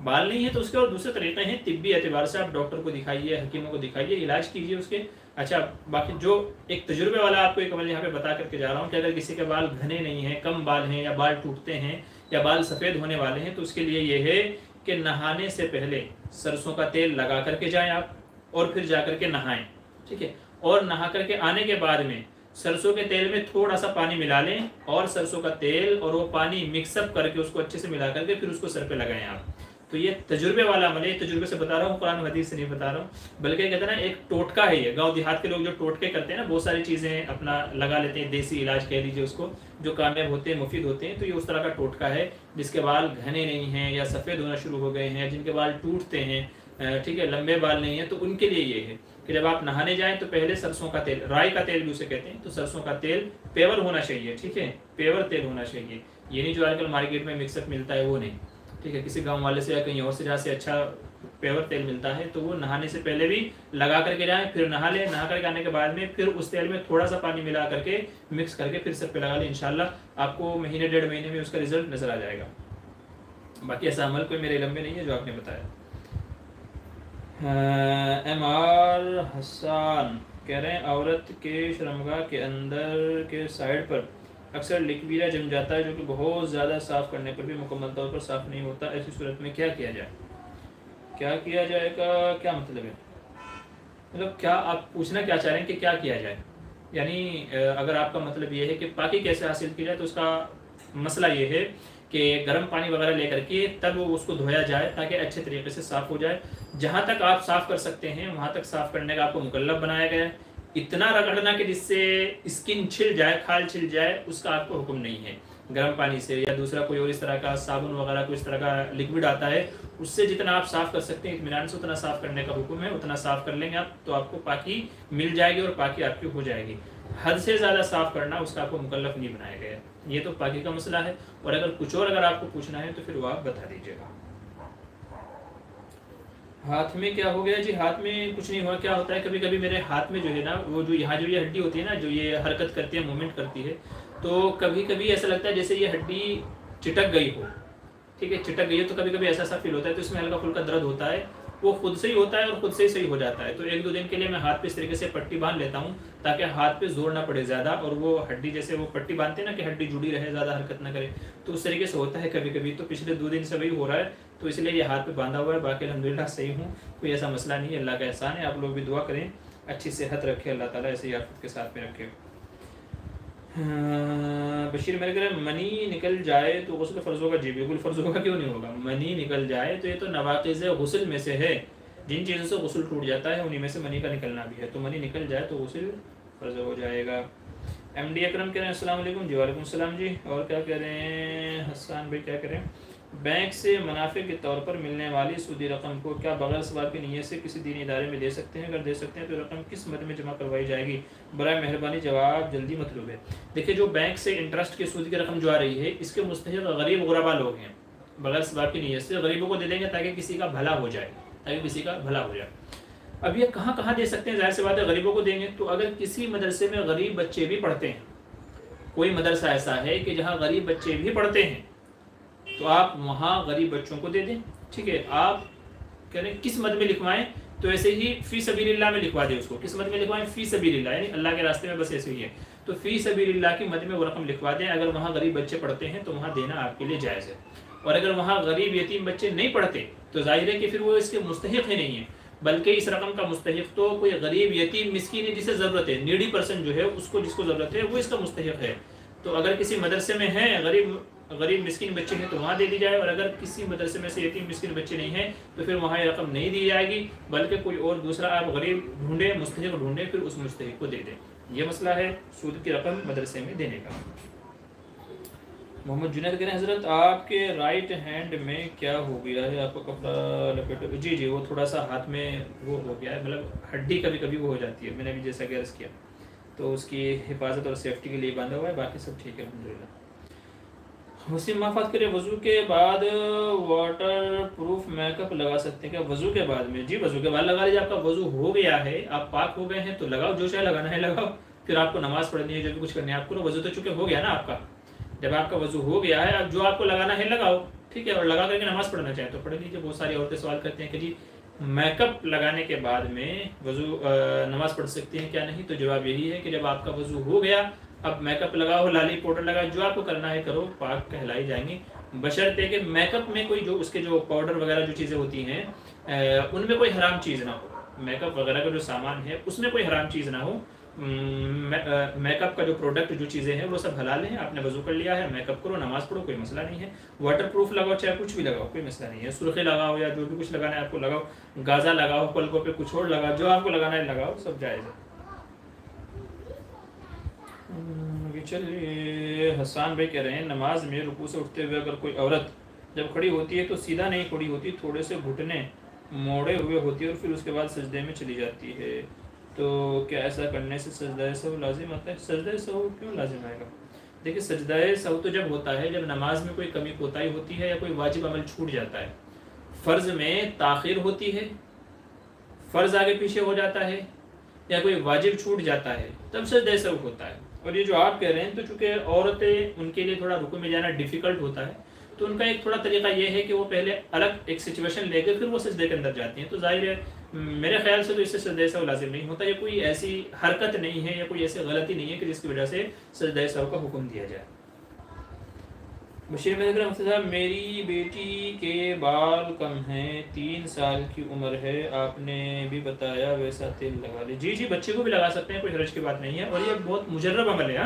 بال نہیں ہے تو اس کے اور دوسرے طریقے ہیں. طبی اعتبار سے آپ ڈاکٹر کو دکھائیے، حکیموں کو دکھائیے، علاج کیجیے اس کے. اچھا باقی جو ایک تجربے والا آپ کو ایک عمل یہاں پہ بتا کر کے جا رہا ہوں کہ اگر کسی کے بال گھنے نہیں ہیں، کم بال ہیں، یا بال ٹوٹتے ہیں، یا بال سفید ہونے والے ہیں، تو اس کے لیے یہ ہے کہ نہانے سے پہلے سرسوں کا تیل لگا کر کے جائیں آپ، اور پھر جا کر کے نہائیں. ٹھیک ہے. اور نہا کر کے آنے کے بعد میں سرسوں کے تیل میں تھوڑا سا پانی ملا لیں، اور سرسوں کا تیل اور وہ پانی مکس اپ کر کے اس کو اچھے سے ملا کر کے پھر اس کو سر پہ لگائیں آپ. تو یہ تجربے والا عمل ہے. تجربے سے بتا رہا ہوں، قرآن و حدیث سے نہیں بتا رہا ہوں، بلکہ کہتے ہیں نا ایک ٹوٹکا ہے. یہ گاؤں دیہات کے لوگ جو ٹوٹکے کرتے ہیں نا، بہت ساری چیزیں اپنا لگا لیتے ہیں، دیسی علاج کہہ لیجیے اس کو، جو کامیاب ہوتے ہیں، مفید ہوتے ہیں. تو یہ اس طرح کا ٹوٹکا ہے. جس کے بال گھنے نہیں ہیں یا سفید ہونا شروع ہو گئے ہیں، جن کے بال ٹوٹتے ہیں، ٹھیک ہے، لمبے بال نہیں ہیں، تو ان کے لیے یہ ہے کہ جب آپ نہانے جائیں تو پہلے سرسوں کا تیل، رائی کا تیل بھی اسے کہتے ہیں، تو سرسوں کا تیل پیور ہونا چاہیے. ٹھیک ہے. پیور تیل ہونا چاہیے. یہ نہیں جو آج کل مارکیٹ میں مکس اپ ملتا ہے وہ نہیں. ٹھیک ہے. کسی گاؤں والے سے یا کہیں اور سے جہاں سے اچھا پیور تیل ملتا ہے تو وہ نہانے سے پہلے بھی لگا کر کے جائیں، پھر نہا لیں. نہا کر کے آنے کے بعد میں پھر اس تیل میں تھوڑا سا پانی ملا کر کے مکس کر کے پھر سر پہ لگا لیں. انشاءاللہ آپ کو مہینے 1.5 مہینے میں اس کا رزلٹ نظر آ جائے گا. باقی ایسا عمل کوئی میرے علم میں نہیں ہے جو آپ نے بتایا. ایم آر حسان کہہ رہے ہیں عورت کے شرمگاہ کے اندر کے سائڈ پر اکثر لکویرا جم جاتا ہے جو کہ بہت زیادہ صاف کرنے پر بھی مکمل طور پر صاف نہیں ہوتا. ایسی صورت میں کیا کیا جائے؟ کیا کیا جائے گا کیا مطلب ہے؟ مطلب کیا آپ پوچھنا کیا چاہ رہے ہیں کہ کیا کیا جائے؟ یعنی اگر آپ کا مطلب یہ ہے کہ پاکی کیسے حاصل کی جائے تو اس کا مسئلہ یہ ہے کہ گرم پانی وغیرہ لے کر کے تب اس کو دھویا جائے تاکہ اچھے طریقے سے صاف ہو جائے. جہاں تک آپ صاف کر سکتے ہیں وہاں تک صاف کرنے کا آپ کو مکلف بنایا گیا ہے. اتنا رگڑنا کہ جس سے اسکن چھل جائے، کھال چھل جائے، اس کا آپ کو حکم نہیں ہے. گرم پانی سے یا دوسرا کوئی اور اس طرح کا صابن وغیرہ کوئی اس طرح کا لکوڈ آتا ہے، اس سے جتنا آپ صاف کر سکتے ہیں اطمینان سے اتنا صاف کرنے کا حکم ہے. اتنا صاف کر لیں گے آپ تو آپ کو پاکی مل جائے گی اور پاکی آپ کی ہو جائے گی. حد سے زیادہ صاف کرنا اس کا آپ کو مکلف نہیں بنایا گیا ہے. یہ تو پاکی کا مسئلہ ہے. اور اگر کچھ اور اگر آپ کو پوچھنا ہے تو پھر وہ آپ بتا دیجیے گا. ہاتھ میں کیا ہو گیا؟ جی ہاتھ میں کچھ نہیں ہوا. کیا ہوتا ہے کبھی کبھی میرے ہاتھ میں جو ہے نا، وہ جو یہاں جو یہ ہڈی ہوتی ہے نا، جو یہ حرکت کرتی ہے، موومنٹ کرتی ہے، تو کبھی کبھی ایسا لگتا ہے جیسے یہ ہڈی چٹک گئی ہو. ٹھیک ہے، چٹک گئی ہے تو کبھی کبھی ایسا سا فیل ہوتا ہے. تو اس میں ہلکا پھلکا درد ہوتا ہے. وہ خود سے ہی ہوتا ہے اور خود سے ہی صحیح ہو جاتا ہے. تو 1-2 دن کے لیے میں ہاتھ پہ اس طریقے سے پٹی باندھ لیتا ہوں تاکہ ہاتھ پہ زور نہ پڑے زیادہ, اور وہ ہڈی جیسے وہ پٹی باندھتے ہیں نا کہ ہڈی جڑی رہے, زیادہ حرکت نہ کرے, تو اس طریقے سے ہوتا ہے کبھی کبھی. تو پچھلے 2 دن سے وہی ہو رہا ہے, تو اس لیے یہ ہاتھ پہ باندھا ہوا ہے. باقی الحمدللہ صحیح ہوں, کوئی ایسا مسئلہ نہیں ہے, اللہ کا احسان ہے. آپ لوگ بھی دعا کریں, اچھی صحت رکھے اللہ تعالیٰ, ایسے ہی عافیت کے ساتھ میں رکھے. بشیر میرے کہہ رہے منی نکل جائے تو غسل فرض ہوگا؟ جی بالکل فرض ہوگا, کیوں نہیں ہوگا. منی نکل جائے تو یہ تو نواقض غسل میں سے ہے, جن چیزوں سے غسل ٹوٹ جاتا ہے انہی میں سے منی کا نکلنا بھی ہے. تو منی نکل جائے تو غسل فرض ہو جائے گا. ایم ڈی اکرم کہہ رہے ہیں السلام علیکم. جی وعلیکم السلام جی. اور کیا کہہ رہے ہیں حسان بھائی, کیا کہہ رہے ہیں, بینک سے منافع کے طور پر ملنے والی سودی رقم کو کیا بغیر ثواب کی نیت سے کسی دینی ادارے میں دے سکتے ہیں؟ اگر دے سکتے ہیں تو رقم کس مد میں جمع کروائی جائے گی؟ برائے مہربانی جواب جلدی مطلوب ہے. دیکھیے جو بینک سے انٹرسٹ کی سود کی رقم جو آ رہی ہے, اس کے مستحق غریب غربا لوگ ہیں. بغیر ثواب کی نیت سے غریبوں کو دے دیں گے تاکہ کسی کا بھلا ہو جائے, تاکہ کسی کا بھلا ہو جائے. اب یہ کہاں کہاں دے سکتے ہیں؟ ظاہر سی بات ہے غریبوں کو دیں گے. تو اگر کسی مدرسے میں غریب بچے بھی پڑھتے ہیں, کوئی مدرسہ ایسا ہے کہ جہاں غریب بچے بھی پڑھتے ہیں, تو آپ وہاں غریب بچوں کو دے دیں. ٹھیک ہے, آپ کہہ رہے ہیں کس مد میں لکھوائیں؟ تو ایسے ہی فی سبیل اللہ میں لکھوا دیں اس کو. کس مد میں لکھوائیں؟ فی سبیل اللہ, یعنی اللہ کے راستے میں, بس ایسے ہی ہے. تو فی سبیل اللہ کی مد میں وہ رقم لکھوا دیں. اگر وہاں غریب بچے پڑھتے ہیں تو وہاں دینا آپ کے لیے جائز ہے. اور اگر وہاں غریب یتیم بچے نہیں پڑھتے تو ظاہر ہے کہ پھر وہ اس کے مستحق ہی نہیں ہے, بلکہ اس رقم کا مستحق تو کوئی غریب یتیم مسکین ہے جسے ضرورت ہے, نیڈی پرسن جو ہے اس کو, جس کو ضرورت ہے وہ اس کا مستحق ہے. تو اگر کسی مدرسے میں ہیں غریب مسکین بچے ہیں تو وہاں دے دی جائے, اور اگر کسی مدرسے میں سے یتیم مسکین بچے نہیں ہیں تو پھر وہاں یہ رقم نہیں دی جائے گی, بلکہ کوئی اور دوسرا آپ غریب ڈھونڈیں, مستحق ڈھونڈیں, پھر اس مستحق کو دے دیں. یہ مسئلہ ہے سود کی رقم مدرسے میں دینے کا. محمد جنید کہہ رہے ہیں حضرت آپ کے رائٹ ہینڈ میں کیا ہو گیا ہے؟ آپ کو کپڑا لپیٹو. جی وہ تھوڑا سا ہاتھ میں وہ ہو گیا ہے, مطلب ہڈی کبھی کبھی وہ ہو جاتی ہے. میں نے بھی جیسا کہ عرض کیا, تو اس کی حفاظت اور سیفٹی کے لیے باندھا ہوا ہے, باقی سب ٹھیک ہے الحمدللہ. حسین محفوظ کرے وضو کے بعد واٹر پروف میک اپ لگا سکتے ہیں کیا وضو کے بعد میں؟ جی وضو کے بعد لگا لیجیے. آپ کا وضو ہو گیا ہے, آپ پاک ہو گئے ہیں تو لگاؤ, جو چاہے لگانا ہے لگاؤ. پھر آپ کو نماز پڑھنی ہے, جو بھی کچھ کرنا ہے آپ کو. وضو تو چونکہ ہو گیا نا آپ کا, جب آپ کا وضو ہو گیا ہے, اب جو آپ کو لگانا ہے لگاؤ. ٹھیک ہے, اور لگا کر کے نماز پڑھنا چاہیں تو پڑھ لیجیے. بہت ساری عورتیں سوال کرتے ہیں کہ جی میک اپ لگانے کے بعد میں وضو نماز پڑھ سکتے ہیں کیا؟ نہیں. تو جواب یہی ہے کہ جب آپ کا وضو ہو گیا, اب میک اپ لگاؤ, لالی پاؤڈر لگاؤ, جو آپ کو کرنا ہے کرو, پاک کہلائی جائیں گی. بشرطے کہ میک اپ میں کوئی جو اس کے جو پاؤڈر وغیرہ جو چیزیں ہوتی ہیں ان میں کوئی حرام چیز نہ ہو. میک اپ وغیرہ کا جو سامان ہے اس میں کوئی حرام چیز نہ ہو. میک اپ کا جو پروڈکٹ جو چیزیں ہیں وہ سب حلال ہیں. آپ نے وضو کر لیا ہے, میک اپ کرو, نماز پڑھو, کوئی مسئلہ نہیں ہے. واٹر پروف لگاؤ, چاہے کچھ بھی لگاؤ, کوئی مسئلہ نہیں ہے. سرخی لگاؤ یا جو بھی کچھ لگانا ہے آپ کو لگاؤ, گازا لگاؤ, پلکوں پہ کچھ اور لگاؤ, جو آپ کو لگانا ہے لگاؤ, سب جائز ہے. چلیے حسان بھائی کہہ رہے ہیں نماز میں رکوع سے اٹھتے ہوئے اگر کوئی عورت جب کھڑی ہوتی ہے تو سیدھا نہیں کھڑی ہوتی, تھوڑے سے گھٹنے موڑے ہوئے ہوتی ہے اور پھر اس کے بعد سجدے میں چلی جاتی ہے, تو کیا ایسا کرنے سے سجدہ سہو لازم آتا ہے؟ سجدہ سہو کیوں لازم آئے گا؟ دیکھیے سجدہ سہو تو جب ہوتا ہے جب نماز میں کوئی کمی کوتاہی ہوتی ہے یا کوئی واجب عمل چھوٹ جاتا ہے. فرض میں تاخیر ہوتی ہے, فرض آگے پیچھے ہو جاتا ہے, یا کوئی واجب چھوٹ جاتا ہے, تب سجدہ سہو ہوتا ہے. اور یہ جو آپ کہہ رہے ہیں تو چونکہ عورتیں ان کے لیے تھوڑا رکوع میں جانا ڈیفیکلٹ ہوتا ہے, تو ان کا ایک تھوڑا طریقہ یہ ہے کہ وہ پہلے الگ ایک سچویشن لے کے پھر وہ سجدے کے اندر جاتی ہیں. تو ظاہر ہے میرے خیال سے تو اس سے سجدہ سہو لازم نہیں ہوتا. یہ کوئی ایسی حرکت نہیں ہے یا کوئی ایسی غلطی نہیں ہے کہ جس کی وجہ سے سجدہ سہو کا حکم دیا جائے. بشیر میں صاحب میری بیٹی کے بال کم ہیں, 3 سال کی عمر ہے, آپ نے بھی بتایا ویسا تیل لگا لے. جی بچے کو بھی لگا سکتے ہیں, کوئی حرج کی بات نہیں ہے. اور یہ بہت مجرب عمل ہے,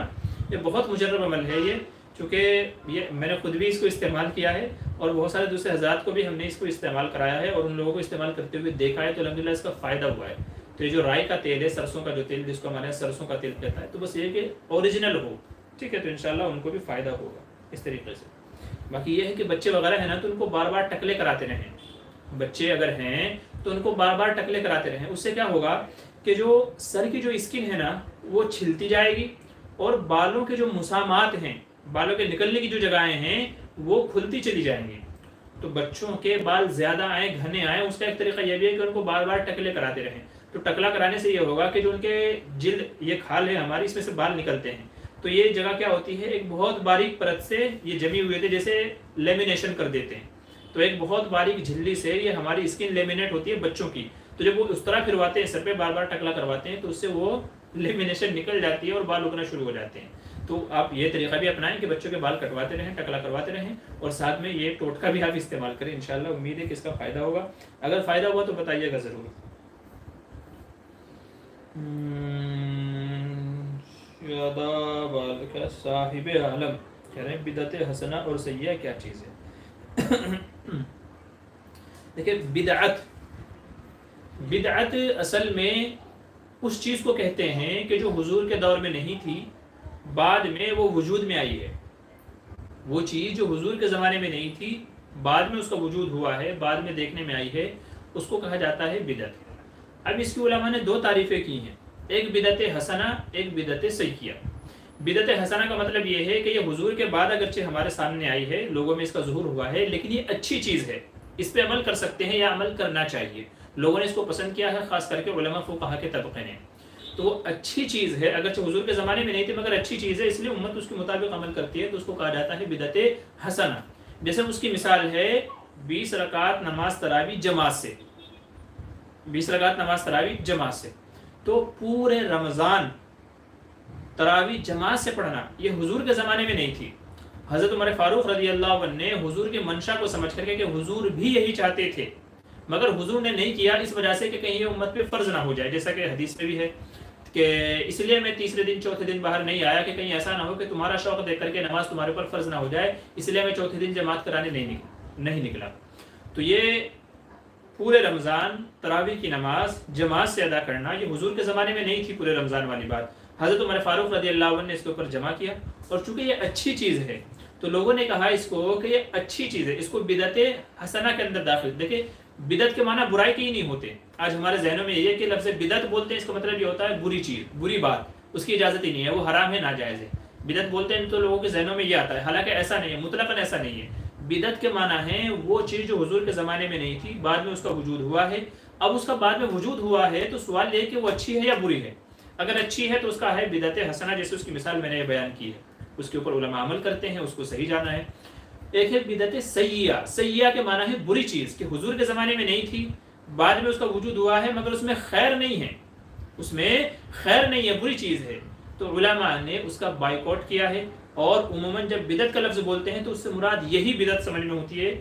یہ بہت مجرب عمل ہے یہ, چونکہ یہ میں نے خود بھی اس کو استعمال کیا ہے اور بہت سارے دوسرے حضرات کو بھی ہم نے اس کو استعمال کرایا ہے اور ان لوگوں کو استعمال کرتے ہوئے دیکھا ہے, تو الحمدللہ اس کا فائدہ ہوا ہے. تو یہ جو رائی کا تیل ہے, سرسوں کا جو تیل جس کو ہمارے یہاں سرسوں کا تیل کہتا ہے, تو بس یہ کہ اوریجنل ہو. ٹھیک ہے, تو انشاءاللہ ان کو بھی فائدہ ہوگا اس طریقے سے. باقی یہ ہے کہ بچے وغیرہ ہیں نا, تو ان کو بار بار ٹکلے کراتے رہیں. بچے اگر ہیں تو ان کو بار بار ٹکلے کراتے رہیں. اس سے کیا ہوگا کہ جو سر کی جو اسکن ہے نا وہ چھلتی جائے گی, اور بالوں کے جو مسامات ہیں, بالوں کے نکلنے کی جو جگہیں ہیں وہ کھلتی چلی جائیں گی. تو بچوں کے بال زیادہ آئیں, گھنے آئیں, اس کا ایک طریقہ یہ بھی ہے کہ ان کو بار بار ٹکلے کراتے رہیں. تو ٹکلا کرانے سے یہ ہوگا کہ جو ان کے جلد, یہ کھال ہے ہماری, اس میں سے بال نکلتے ہیں, تو یہ جگہ کیا ہوتی ہے ایک بہت باریک پرت سے یہ جمی ہوئے تھے, جیسے لیمینیشن کر دیتے ہیں. تو ایک بہت باریک جھلی سے یہ ہماری اسکن لیمینیٹ ہوتی ہے بچوں کی، تو جب وہ اس طرح پھرواتے ہیں سر پہ بار بار ٹکلا کرواتے ہیں تو اس سے وہ لیمینیشن نکل جاتی ہے اور بال اگنا شروع ہو جاتے ہیں۔ تو آپ یہ طریقہ بھی اپنائیں کہ بچوں کے بال کٹواتے رہیں، ٹکلا کرواتے رہیں، اور ساتھ میں یہ ٹوٹکا بھی آپ استعمال کریں، انشاءاللہ امید ہے کہ اس کا فائدہ ہوگا۔ اگر فائدہ ہوا تو بتائیے گا ضرور۔ صاحب عالم کہہ رہے ہیں بدعت حسنہ اور سیئہ کیا چیز ہے؟ دیکھیں بدعت اصل میں اس چیز کو کہتے ہیں کہ جو حضور کے دور میں نہیں تھی، بعد میں وہ وجود میں آئی ہے۔ وہ چیز جو حضور کے زمانے میں نہیں تھی، بعد میں اس کا وجود ہوا ہے، بعد میں دیکھنے میں آئی ہے، اس کو کہا جاتا ہے بدعت۔ اب اس کی علماء نے دو تعریفیں کی ہیں، ایک بدعت حسنہ، ایک بدعت سیئہ۔ بدعت حسنہ کا مطلب یہ ہے کہ یہ حضور کے بعد اگرچہ ہمارے سامنے آئی ہے، لوگوں میں اس کا ظہور ہوا ہے، لیکن یہ اچھی چیز ہے، اس پہ عمل کر سکتے ہیں یا عمل کرنا چاہیے، لوگوں نے اس کو پسند کیا ہے، خاص کر کے علماء فقہا کے طبقے نے۔ تو وہ اچھی چیز ہے، اگرچہ حضور کے زمانے میں نہیں تھی مگر اچھی چیز ہے، اس لیے امت اس کے مطابق عمل کرتی ہے، تو اس کو کہا جاتا ہے بدعت حسنہ۔ جیسے اس کی مثال ہے 20 رکعت نماز تراویح جماعت سے، 20 رکعت نماز تراویح جماعت سے، تو پورے رمضان تراویح جماعت سے پڑھنا یہ حضور کے زمانے میں نہیں تھی۔ حضرت عمر فاروق رضی اللہ عنہ نے حضور کی منشا کو سمجھ کر کے کہ حضور بھی یہی چاہتے تھے، مگر حضور نے نہیں کیا، اس وجہ سے کہ کہیں یہ امت پہ فرض نہ ہو جائے، جیسا کہ حدیث میں بھی ہے کہ اس لیے میں تیسرے دن چوتھے دن باہر نہیں آیا کہ کہیں ایسا نہ ہو کہ تمہارا شوق دیکھ کر کے نماز تمہارے اوپر فرض نہ ہو جائے، اس لیے میں چوتھے دن جماعت کرانے نہیں نکلا۔ تو یہ پورے رمضان تراویح کی نماز جماعت سے ادا کرنا یہ حضور کے زمانے میں نہیں تھی، پورے رمضان والی بات حضرت عمر فاروق رضی اللہ عنہ نے اس کے اوپر جمع کیا، اور چونکہ یہ اچھی چیز ہے تو لوگوں نے کہا اس کو کہ یہ اچھی چیز ہے، اس کو بدعت حسنہ کے اندر داخل۔ دیکھیں بدعت کے معنی برائی کے ہی نہیں ہوتے، آج ہمارے ذہنوں میں یہ کہ لفظ بدعت بولتے ہیں اس کا مطلب یہ ہوتا ہے بری چیز، بری بات، اس کی اجازت ہی نہیں ہے، وہ حرام ہے، ناجائز ہے۔ بدعت بولتے ہیں تو لوگوں کے ذہنوں میں یہ آتا ہے، حالانکہ ایسا نہیں ہے، مطلقاً ایسا نہیں ہے۔ بدعت کے معنی ہے وہ چیز جو حضور کے زمانے میں نہیں تھی، بعد میں اس کا وجود ہوا ہے۔ اب اس کا بعد میں وجود ہوا ہے تو سوال یہ کہ وہ اچھی ہے یا بری ہے۔ اگر اچھی ہے تو اس کا ہے بدعت حسنہ، جیسے اس کی مثال میں نے بیان کی ہے، اس کے اوپر علماء عمل کرتے ہیں، اس کو صحیح جانا ہے۔ ایک ہے بدعت سیئہ، سیئہ کے معنی ہے بری چیز، کہ حضور کے زمانے میں نہیں تھی، بعد میں اس کا وجود ہوا ہے، مگر اس میں خیر نہیں ہے، اس میں خیر نہیں ہے، بری چیز ہے، تو علماء نے اس کا بائیکاٹ کیا ہے۔ اور عموماً جب بدعت کا لفظ بولتے ہیں تو اس سے مراد یہی بدعت سمجھ میں ہوتی ہے،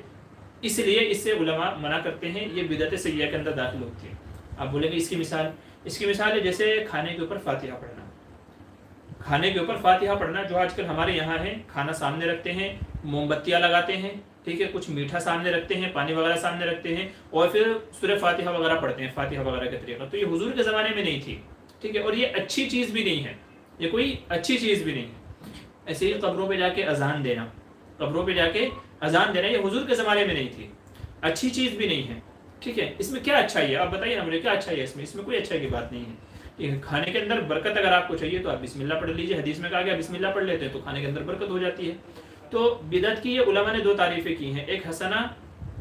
اس لیے اس سے علماء منع کرتے ہیں، یہ بدعت سیئہ کے اندر داخل ہوتی ہے۔ آپ بولیں گے اس کی مثال ہے جیسے کھانے کے اوپر فاتحہ پڑھنا، کھانے کے اوپر فاتحہ پڑھنا، جو آج کل ہمارے یہاں ہے، کھانا سامنے رکھتے ہیں، موم بتیاں لگاتے ہیں، ٹھیک ہے، کچھ میٹھا سامنے رکھتے ہیں، پانی وغیرہ سامنے رکھتے ہیں، اور پھر سورہ فاتحہ وغیرہ پڑھتے ہیں، فاتحہ وغیرہ کا طریقہ، تو یہ حضور کے زمانے میں نہیں تھی، ٹھیک ہے، اور یہ اچھی چیز بھی نہیں ہے، یہ کوئی اچھی چیز بھی نہیں ہے۔ ایسے ہی قبروں پہ جا کے اذان دینا، قبروں پہ جا کے اذان دینا، یہ حضور کے زمانے میں نہیں تھی، اچھی چیز بھی نہیں ہے، ٹھیک ہے۔ اس میں کیا اچھائی ہے آپ بتائیے نا مجھے، کیا اچھائی ہے اس میں کوئی اچھائی کی بات نہیں ہے۔ کھانے کے اندر برکت اگر آپ کو چاہیے تو آپ بسم اللہ پڑھ لیجیے، حدیث میں کہا گیا بسم اللہ پڑھ لیتے ہیں تو کھانے کے اندر برکت ہو جاتی ہے۔ تو بدعت کی یہ علماء نے دو تعریفیں کی ہیں، ایک حسنہ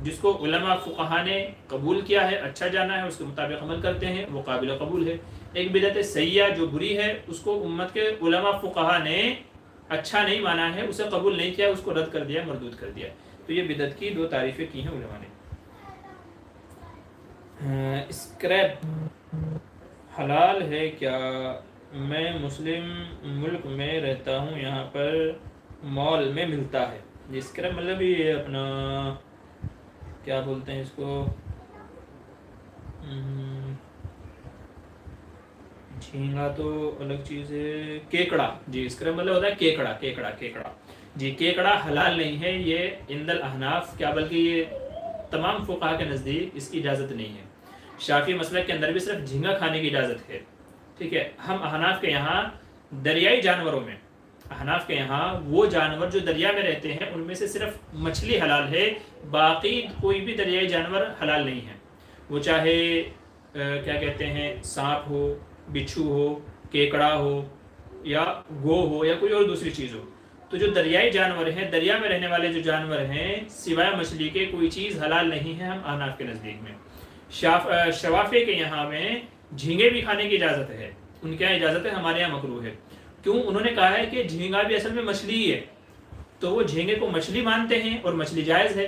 جس کو علماء فقہا نے قبول کیا ہے، اچھا جانا ہے، اس کے مطابق عمل کرتے ہیں، وہ قابل قبول ہے۔ ایک بدعت سیئہ جو بری ہے، اس کو امت کے علماء فقہا نے اچھا نہیں مانا ہے، اسے قبول نہیں کیا، اس کو رد کر دیا، مردود کر دیا۔ تو یہ بدعت کی دو تعریفیں کی ہیں علماء نے۔ اسکریپ حلال ہے کیا؟ میں مسلم ملک میں رہتا ہوں، یہاں پر مال میں ملتا ہے۔ اسکریپ مطلب یہ اپنا کیا بولتے ہیں اس کو، جھینگا تو الگ چیز ہے، کیکڑا، جی اسکریپ مطلب ہوتا ہے کیکڑا جی، کیکڑا حلال نہیں ہے، یہ عند الاحناف، کیا بلکہ یہ تمام فقہا کے نزدیک اس کی اجازت نہیں ہے۔ شافعی مسلک کے اندر بھی صرف جھینگا کھانے کی اجازت ہے، ٹھیک ہے۔ ہم احناف کے یہاں دریائی جانوروں میں، احناف کے یہاں وہ جانور جو دریا میں رہتے ہیں ان میں سے صرف مچھلی حلال ہے، باقی کوئی بھی دریائی جانور حلال نہیں ہے، وہ چاہے کیا کہتے ہیں سانپ ہو، بچھو ہو، کیکڑا ہو، یا گو ہو، یا کوئی اور دوسری چیز ہو۔ تو جو دریائی جانور ہیں، دریا میں رہنے والے جو جانور ہیں، سوائے مچھلی کے کوئی چیز حلال نہیں ہے ہم احناف کے نزدیک میں۔ شوافع کے یہاں میں جھینگے بھی کھانے کی اجازت ہے، ان کے یہاں اجازت ہے، ہمارے یہاں مکروہ ہے۔ کیوں؟ انہوں نے کہا ہے کہ جھینگا بھی اصل میں مچھلی ہی ہے، تو وہ جھینگے کو مچھلی مانتے ہیں اور مچھلی جائز ہے،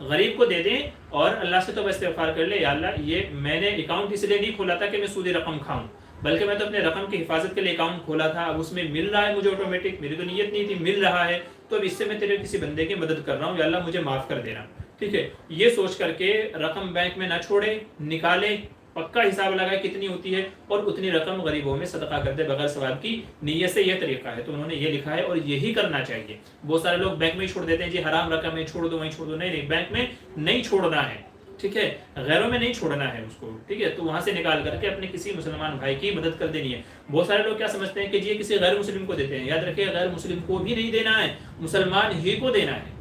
غریب کو دے دیں اور اللہ سے توبہ استغفار کر لے، یا اللہ یہ میں نے اکاؤنٹ اس لیے نہیں کھولا تھا کہ میں سودی رقم کھاؤں، بلکہ میں تو اپنے رقم کی حفاظت کے لیے اکاؤنٹ کھولا تھا، اب اس میں مل رہا ہے مجھے آٹومیٹک، میری تو نیت نہیں تھی، مل رہا ہے، تو اب اس سے میں تیرے کسی بندے کی مدد کر رہا ہوں، یا اللہ مجھے معاف کر دینا. ٹھیک ہے، یہ سوچ کر کے رقم بینک میں نہ چھوڑے، نکالے، پکا حساب لگائے کتنی ہوتی ہے اور اتنی رقم غریبوں میں صدقہ کر دے بغیر ثواب کی نیت سے. یہ طریقہ ہے، تو انہوں نے یہ لکھا ہے اور یہی کرنا چاہیے. بہت سارے لوگ بینک میں ہی چھوڑ دیتے ہیں، جی حرام رقم ہے چھوڑ دو، وہیں چھوڑ دو. نہیں، بینک میں نہیں چھوڑنا ہے. ٹھیک ہے، غیروں میں نہیں چھوڑنا ہے اس کو. ٹھیک ہے، تو وہاں سے نکال کر کے اپنے کسی مسلمان بھائی کی مدد کر دینی ہے. بہت سارے لوگ کیا سمجھتے ہیں کہ جی کسی غیر مسلم کو دیتے ہیں. یاد رکھیں، غیر مسلم کو بھی نہیں دینا ہے، مسلمان ہی کو دینا ہے.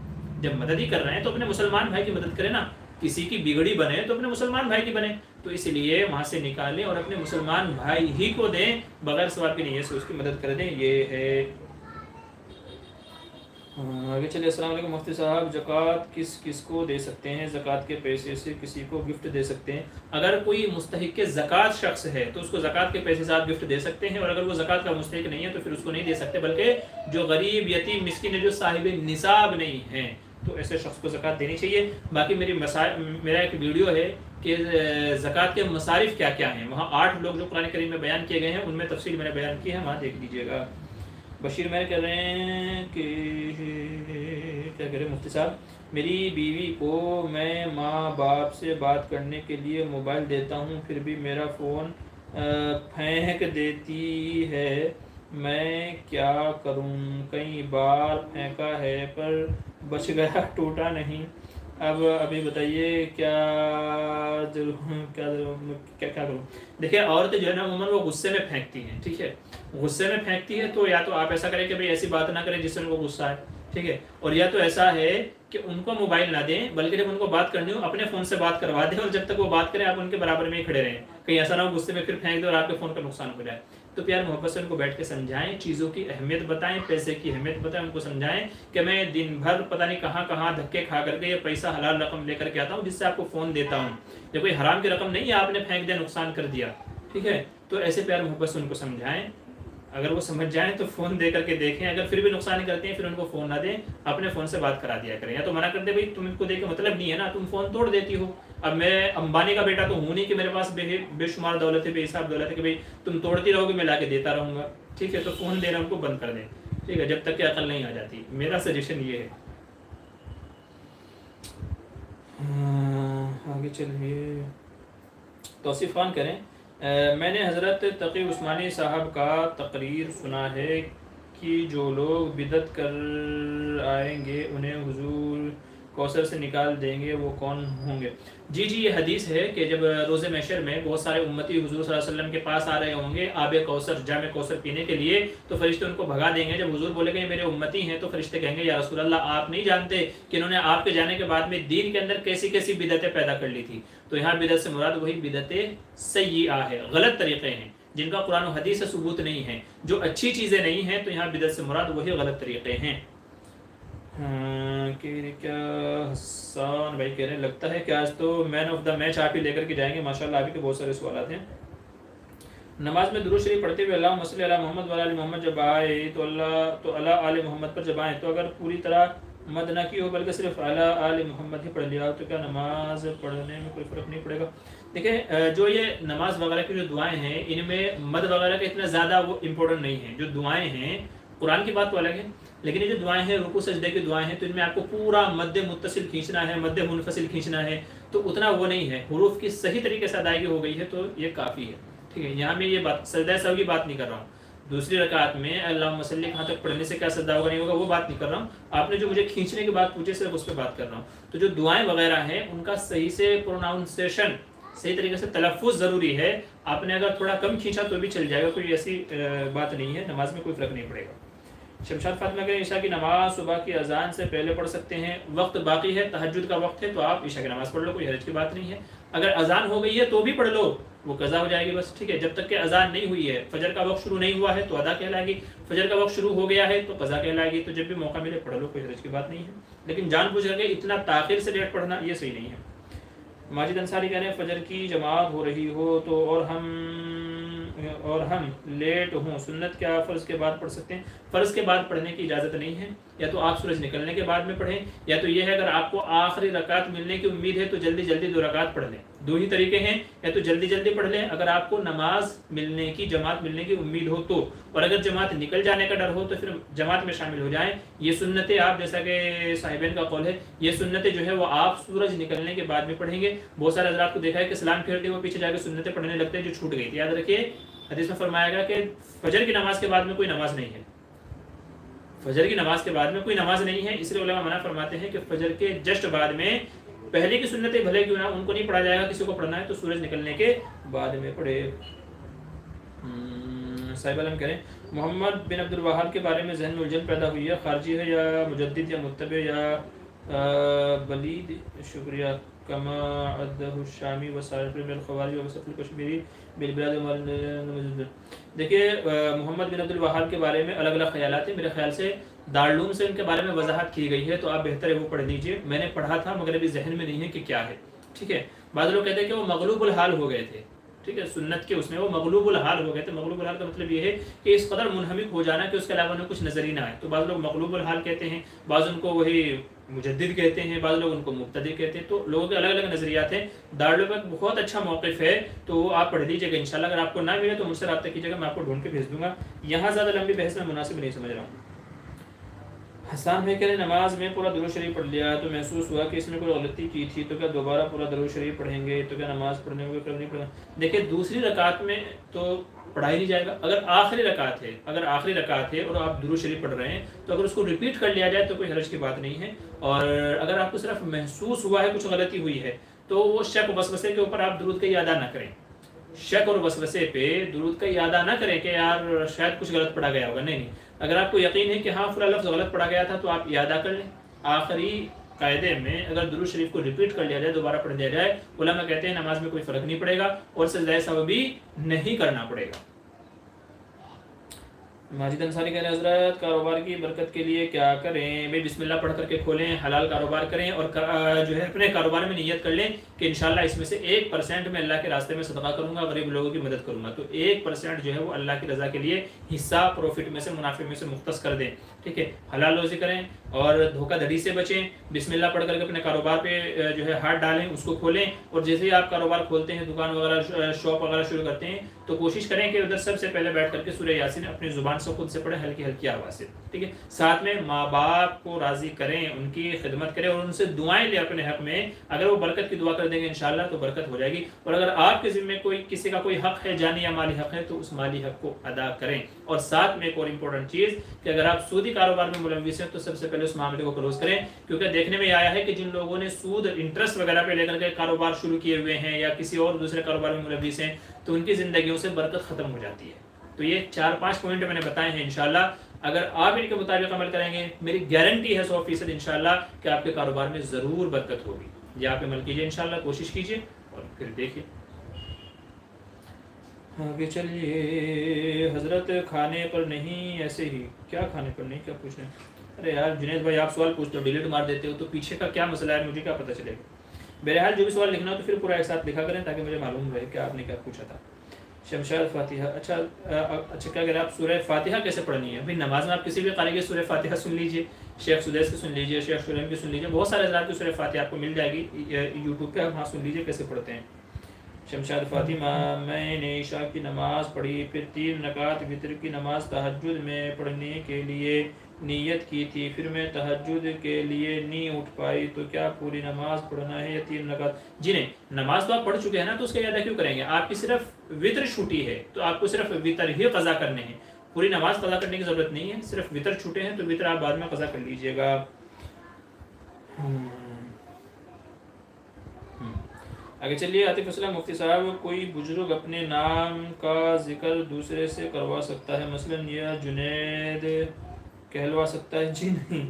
جب مدد ہی کر رہے ہیں تو اپنے مسلمان بھائی کی مدد کریں نا. کسی کی بگڑی بنے تو اپنے مسلمان بھائی کی بنے. تو اس لیے وہاں سے نکالیں اور اپنے مسلمان بھائی ہی کو دیں، بغیر ثواب کی نیت سے اس کی مدد کر دیں. یہ ہے. آگے چلے. السلام علیکم مفتی صاحب، زکوٰۃ کس کس کو دے سکتے ہیں؟ زکوٰۃ کے پیسے سے کسی کو گفٹ دے سکتے ہیں؟ اگر کوئی مستحق زکوٰۃ شخص ہے تو اس کو زکوٰۃ کے پیسے سے آپ گفٹ دے سکتے ہیں، اور اگر وہ زکوٰۃ کا مستحق نہیں ہے تو پھر اس کو نہیں دے سکتے، بلکہ جو غریب یتیم مسکین ہے، جو صاحب نصاب نہیں ہیں، تو ایسے شخص کو زکوٰۃ دینی چاہیے. باقی میرا ایک ویڈیو ہے کہ زکوٰۃ کے مصارف کیا کیا ہیں، وہاں 8 لوگ جو قرآن کریم میں بیان کیے گئے ہیں ان میں تفصیل میں نے بیان کی ہے، وہاں دیکھ لیجیے گا. بشیر میں کہہ رہے ہیں کہ کیا کہہ رہے ہیں مفتی صاحب، میری بیوی کو میں ماں باپ سے بات کرنے کے لیے موبائل دیتا ہوں، پھر بھی میرا فون پھینک دیتی ہے، میں کیا کروں؟ کئی بار پھینکا ہے پر بچ گیا، ٹوٹا نہیں. اب ابھی بتائیے کیا کروں؟ دیکھیں، عورتیں جو ہے نا عموماً وہ غصے میں پھینکتی ہیں. ٹھیک ہے، غصے میں پھینکتی ہے تو یا تو آپ ایسا کریں کہ بھئی ایسی بات نہ کریں جس سے ان کو غصہ ہے. ٹھیک ہے، اور یا تو ایسا ہے کہ ان کو موبائل نہ دیں، بلکہ جب ان کو بات کرنی ہو اپنے فون سے بات کروا دیں، اور جب تک وہ بات کریں آپ ان کے برابر میں ہی کھڑے رہیں. کہیں ایسا نہ ہو غصے میں پھر پھینک دیں اور آپ کے فون کا نقصان ہو جائے. تو پیار محبت سے ان کو بیٹھ کے سمجھائیں، چیزوں کی اہمیت بتائیں، پیسے کی اہمیت بتائیں، ان کو سمجھائیں کہ میں دن بھر پتہ نہیں کہاں کہاں دھکے کھا کر کے یہ پیسہ حلال رقم لے کر کے آتا ہوں جس سے آپ کو فون دیتا ہوں. یہ کوئی حرام کی رقم نہیں ہے آپ نے پھینک دیا، نقصان کر دیا. ٹھیک ہے، تو ایسے پیار محبت سے ان کو سمجھائیں. اگر وہ سمجھ جائیں تو فون دے کر کے دیکھیں، اگر پھر بھی نقصان کرتے ہیں پھر ان کو فون نہ دیں، اپنے فون سے بات کرا دیا کریں. یا تو منع کر دیں بھائی تم ان کو دے کے مطلب نہیں ہے نا، تم فون توڑ دیتی ہو. اب میں امبانی کا بیٹا تو ہوں نہیں کہ میرے پاس بے شمار دولت ہے، بے حساب دولت ہے کہ بھائی تم توڑتی رہو گے میں لا کے دیتا رہوں گا. ٹھیک ہے، تو فون دینا ان کو بند کر دیں. ٹھیک ہے، جب تک کہ عقل نہیں آ جاتی. میرا سجیشن یہ ہے. آگے چلیے. توصیف خان کریں، میں نے حضرت تقی عثمانی صاحب کا تقریر سنا ہے کہ جو لوگ بدعت کر آئیں گے انہیں حضور کوثر سے نکال دیں گے، وہ کون ہوں گے؟ جی یہ حدیث ہے کہ جب روز محشر میں بہت سارے امتی حضور صلی اللہ علیہ وسلم کے پاس آ رہے ہوں گے آب کوثر، جام کوثر پینے کے لیے، تو فرشتے ان کو بھگا دیں گے. جب حضور بولے گے میرے امتی ہیں تو فرشتے کہیں گے یا رسول اللہ آپ نہیں جانتے کہ انہوں نے آپ کے جانے کے بعد میں دین کے اندر کیسی کیسی بدعتیں پیدا کر لی تھی. تو یہاں بدعت سے مراد وہی بدعتیں سیئہ ہے، غلط طریقے ہیں جن کا قرآن و حدیث سے ثبوت نہیں ہے. جو اچھی چیزیں نہیں ہیں تو یہاں بدعت سے مراد وہی غلط طریقے ہیں. کیا حسان بھائی کہہ رہے ہیں لگتا ہے کہ آج تو مین آف دا میچ آپ ہی لے کر کے جائیں گے. ماشاءاللہ آپ ہی کے بہت سارے سوالات ہیں. نماز میں درود شریف پڑھتے ہوئے اللہم صلی علی محمد و علی محمد جب آئے تو علی آل محمد پر جب آئے تو اگر پوری طرح مد نہ کی ہو بلکہ صرف علی آل محمد ہی پڑھ لیا تو کیا نماز پڑھنے میں کوئی فرق نہیں پڑے گا؟ دیکھیں، جو یہ نماز وغیرہ کی جو دعائیں ہیں ان میں مد وغیرہ کا اتنا زیادہ وہ امپورٹنٹ نہیں ہے. جو دعائیں ہیں قرآن کی بات تو الگ ہے، لیکن یہ جو دعائیں ہیں رکوع سجدے کی دعائیں ہیں تو ان میں آپ کو پورا مد متصل کھینچنا ہے، مد منفصل کھینچنا ہے، تو اتنا وہ نہیں ہے. حروف کی صحیح طریقے سے ادائیگی ہو گئی ہے تو یہ کافی ہے. ٹھیک ہے، یہاں میں یہ بات سجدہ سہو کی بات نہیں کر رہا ہوں. دوسری رکعت میں اللہم صلی کہاں تک پڑھنے سے کیا سجدہ ہوگا نہیں ہوگا وہ بات نہیں کر رہا ہوں. آپ نے جو مجھے کھینچنے کی بات پوچھے صرف اس پہ بات کر رہا ہوں. تو جو دعائیں وغیرہ ہیں ان کا صحیح سے پروناؤنسیشن، صحیح طریقے سے تلفظ ضروری ہے. آپ نے اگر تھوڑا کم کھینچا تو بھی چل جائے گا، کوئی ایسی بات نہیں ہے. نماز میں کوئی فرق نہیں پڑے گا. شمشاد فاطمہ کہ عشاء کی نماز صبح کی اذان سے پہلے پڑھ سکتے ہیں، وقت باقی ہے، تہجد کا وقت ہے تو آپ عشاء کی نماز پڑھ لو، کوئی حرج کی بات نہیں ہے. اگر اذان ہو گئی ہے تو بھی پڑھ لو، وہ قضا ہو جائے گی بس. ٹھیک ہے، جب تک کہ اذان نہیں ہوئی ہے، فجر کا وقت شروع نہیں ہوا ہے تو ادا کہلائے گی، فجر کا وقت شروع ہو گیا ہے تو قضا کہلائے گی. تو جب بھی موقع ملے پڑھ لو، کوئی حرج کی بات نہیں ہے. لیکن جان بوجھ کر کے اتنا تاخیر سے لیٹ پڑھنا یہ صحیح نہیں ہے. ماجد انصاری کہہ رہے ہیں فجر کی جماعت ہو رہی ہو تو اور ہم اور ہم لیٹ ہوں سنت کیا فرض کے بعد پڑھ سکتے ہیں؟ فرض کے بعد پڑھنے کی اجازت نہیں ہے، یا تو آپ سورج نکلنے کے بعد میں پڑھیں، یا تو یہ ہے اگر آپ کو آخری رکعت ملنے کی امید ہے تو جلدی جلدی 2 رکعت پڑھ لیں۔ دو ہی طریقے ہیں، یا تو جلدی جلدی پڑھ لیں اگر آپ کو نماز ملنے کی جماعت ملنے کی امید ہو تو، اور اگر جماعت نکل جانے کا ڈر ہو تو پھر جماعت میں شامل ہو جائیں۔ یہ سنتیں آپ جیسا کہ صاحبین کا قول ہے، یہ سنتیں جو ہے وہ آپ سورج نکلنے کے بعد میں پڑھیں گے۔ بہت سارے حضرات کو دیکھا ہے کہ سلام پھیرتے وہ پیچھے جا کے سنتیں پڑھنے لگتے ہیں جو چھوٹ گئی تھی۔ یاد رکھیے حدیث میں فرمایا گیا کہ فجر کی نماز کے بعد میں کوئی نماز نہیں ہے، فجر کی نماز کے بعد میں کوئی نماز نہیں ہے، اس لیے علماء منع فرماتے ہیں کہ فجر کے جسٹ بعد میں پہلے کی سنتیں بھلے کیوں نہ ان کو نہیں پڑھا جائے گا، کسی کو پڑھنا ہے تو سورج نکلنے کے بعد میں پڑھے۔ صاحب علم کریں محمد بن عبد الوہاب کے بارے میں ذہن میں الجھن پیدا ہوئی ہے، خارجی ہے یا مجدد یا متبع یا بلید؟ شکریہ۔ کما عدہ الشامی وسائر من الخوارج وصف الکشمیری بالبلاد۔ دیکھیے محمد بن عبد الوہاب کے بارے میں الگ الگ خیالات ہیں، میرے خیال سے دارالعلوم سے ان کے بارے میں وضاحت کی گئی ہے، تو آپ بہتر ہے وہ پڑھ لیجئے۔ میں نے پڑھا تھا مگر ابھی ذہن میں نہیں ہے کہ کیا ہے، ٹھیک ہے۔ بعض لوگ کہتے ہیں کہ وہ مغلوب الحال ہو گئے تھے، ٹھیک ہے، سنت کے اس میں وہ مغلوب الحال ہو گئے تھے۔ مغلوب الحال کا مطلب یہ ہے کہ اس قدر منہمک ہو جانا کہ اس کے علاوہ انہیں کچھ نظر ہی نہ آئے، تو بعض لوگ مغلوب الحال کہتے ہیں، بعض ان کو وہی مجدد کہتے ہیں، بعض لوگ ان کو مبتدی کہتے ہیں، تو لوگوں کے الگ الگ نظریات ہیں۔ دارالعلوم کا بہت اچھا موقف ہے، تو آپ پڑھ لیجیے گا انشاءاللہ۔ اگر آپ کو نہ ملے تو مجھ سے رابطہ کیجیے گا، میں آپ کو ڈھونڈ کے بھیج دوں گا۔ یہاں زیادہ لمبی بحث میں مناسب نہیں سمجھ رہا ہوں۔ حسان بھائی کہہ رہے نماز میں پورا درود شریف پڑھ لیا تو محسوس ہوا کہ اس میں کوئی غلطی کی تھی، تو کیا دوبارہ پورا درود شریف پڑھیں گے؟ تو کیا نماز پڑھنے میں کوئی نہیں پڑھا؟ دیکھیں دوسری رکعت میں تو پڑھا ہی نہیں جائے گا۔ اگر آخری رکعت ہے اور آپ درود شریف پڑھ رہے ہیں تو اگر اس کو ریپیٹ کر لیا جائے تو کوئی حرج کی بات نہیں ہے۔ اور اگر آپ کو صرف محسوس ہوا ہے کچھ غلطی ہوئی ہے تو وہ شک و وسوسے کے اوپر آپ درود کا یہ ادا نہ کریں، شک اور وسوسے پہ درود کا یہ ادا نہ کریں کہ یار شاید کچھ غلط پڑھا گیا ہوگا، نہیں۔ اگر آپ کو یقین ہے کہ ہاں فلاں لفظ غلط پڑھا گیا تھا تو آپ یہ ادا کر لیں۔ آخری قاعدے میں اگر درود شریف کو ریپیٹ کر لیا جائے، دوبارہ پڑھ لیا جائے، علماء کہتے ہیں نماز میں کوئی فرق نہیں پڑے گا اور سجدہ سہو بھی نہیں کرنا پڑے گا۔ ماجد انصاری کہہ رہے ہیں حضرت کاروبار کی برکت کے لیے کیا کریں؟ بھائی بسم اللہ پڑھ کر کے کھولیں، حلال کاروبار کریں، اور جو ہے اپنے کاروبار میں نیت کر لیں کہ انشاءاللہ اس میں سے 1% میں اللہ کے راستے میں صدقہ کروں گا، غریب لوگوں کی مدد کروں گا، تو 1% جو ہے وہ اللہ کی رضا کے لیے حصہ پروفٹ میں سے، منافع میں سے مختص کر دیں، ٹھیک ہے۔ حلال روزی کریں اور دھوکہ دھڑی سے بچیں۔ بسم اللہ پڑھ کر کے اپنے کاروبار پہ جو ہے ہاتھ ڈالیں، اس کو کھولیں، اور جیسے ہی آپ کاروبار کھولتے ہیں، دکان وغیرہ شاپ وغیرہ شروع کرتے ہیں، تو کوشش کریں کہ ادھر سب سے پہلے بیٹھ کر کے سورہ یاسین اپنی زبان سے خود سے پڑھیں، ہلکی ہلکی آواز سے، ٹھیک ہے۔ ساتھ میں ماں باپ کو راضی کریں، ان کی خدمت کریں اور ان سے دعائیں لیں اپنے حق میں۔ اگر وہ برکت کی دعا کر دیں گے انشاءاللہ تو برکت ہو جائے گی۔ اور اگر آپ کے ذمہ کسی کا کوئی حق ہے، جانی یا مالی حق ہے، تو اس مالی حق کو ادا کریں۔ اور ساتھ میں ایک اور امپورٹنٹ چیز کہ اگر آپ سودی کاروبار میں ملوث ہیں تو سب سے پہلے اس معاملے کو کلوز کریں، کیونکہ دیکھنے میں آیا ہے کہ جن لوگوں نے سود انٹرسٹ وغیرہ پہ لے کر کے کاروبار شروع کیے ہوئے ہیں یا کسی اور دوسرے کاروبار میں ملوث ہیں تو ان کی زندگیوں سے برکت ختم ہو جاتی ہے۔ تو یہ 4-5 پوائنٹ میں نے بتائے ہیں، انشاءاللہ اگر آپ ان کے مطابق عمل کریں گے، میری گارنٹی ہے 100% انشاءاللہ کہ آپ کے کاروبار میں ضرور برکت ہوگی۔ یہ آپ عمل کیجئے انشاءاللہ، کوشش کیجئے اور پھر دیکھیے۔ آگے چلیے حضرت کھانے پر نہیں، ایسے ہی کیا کھانے پر نہیں، کیا پوچھ رہے ہیں؟ ارے یار جنید بھائی آپ سوال پوچھتے ہو ڈیلیٹ مار دیتے ہو، تو پیچھے کا کیا مسئلہ ہے مجھے کیا پتہ چلے گا؟ بہرحال جو بھی سوال لکھنا ہو تو پھر پورا ایک ساتھ لکھا کریں تاکہ مجھے معلوم رہے کہ آپ نے کیا پوچھا تھا۔ شمشاد فاتحہ، اچھا کیا کہہ رہے ہیں آپ سورہ فاتحہ کیسے پڑھنی ہے؟ بھائی نماز میں آپ کسی بھی قاری کی سورہ فاتحہ سن لیجئے، شیخ سدیس کی سن لیجئے، شیخ شلیم کی سن لیجئے، بہت سارے حضرات کی سورہ فاتحہ آپ کو مل جائے گی یوٹیوب پہ، وہاں سن لیجئے کیسے پڑھتے ہیں۔ شمشاد فاطمہ، میں نے عشاء کی نماز پڑھی، پھر 3 رکعت وتر کی نماز تہجد میں پڑھنے کے لیے نیت کی تھی، پھر میں تہجد کے لیے نہیں اٹھ پائی، تو کیا پوری نماز پڑھنا ہے یا 3 رکعت؟ جی نہیں، نماز تو آپ پڑھ چکے ہیں نا، تو اس کا ادا کیوں کریں گے؟ آپ کی صرف وتر چھوٹی ہے تو آپ کو صرف وتر ہی قضا کرنے ہیں، پوری نماز قضا کرنے کی ضرورت نہیں ہے، صرف وتر چھوٹے ہیں تو وتر آپ بعد میں قضا کر لیجئے گا۔ آگے چلیے عاطف اسلم مفتی صاحب، کوئی بزرگ اپنے نام کا ذکر دوسرے سے کروا سکتا ہے، مثلا یہ جنید کہلوا سکتا ہے؟ جی نہیں،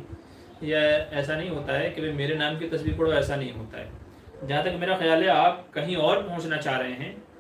یہ ایسا نہیں ہوتا ہے کہ میرے نام کی تسبیح پڑھو، ایسا نہیں ہوتا ہے۔ جہاں تک میرا خیال ہے آپ کہیں اور پہنچنا چاہ رہے ہیں،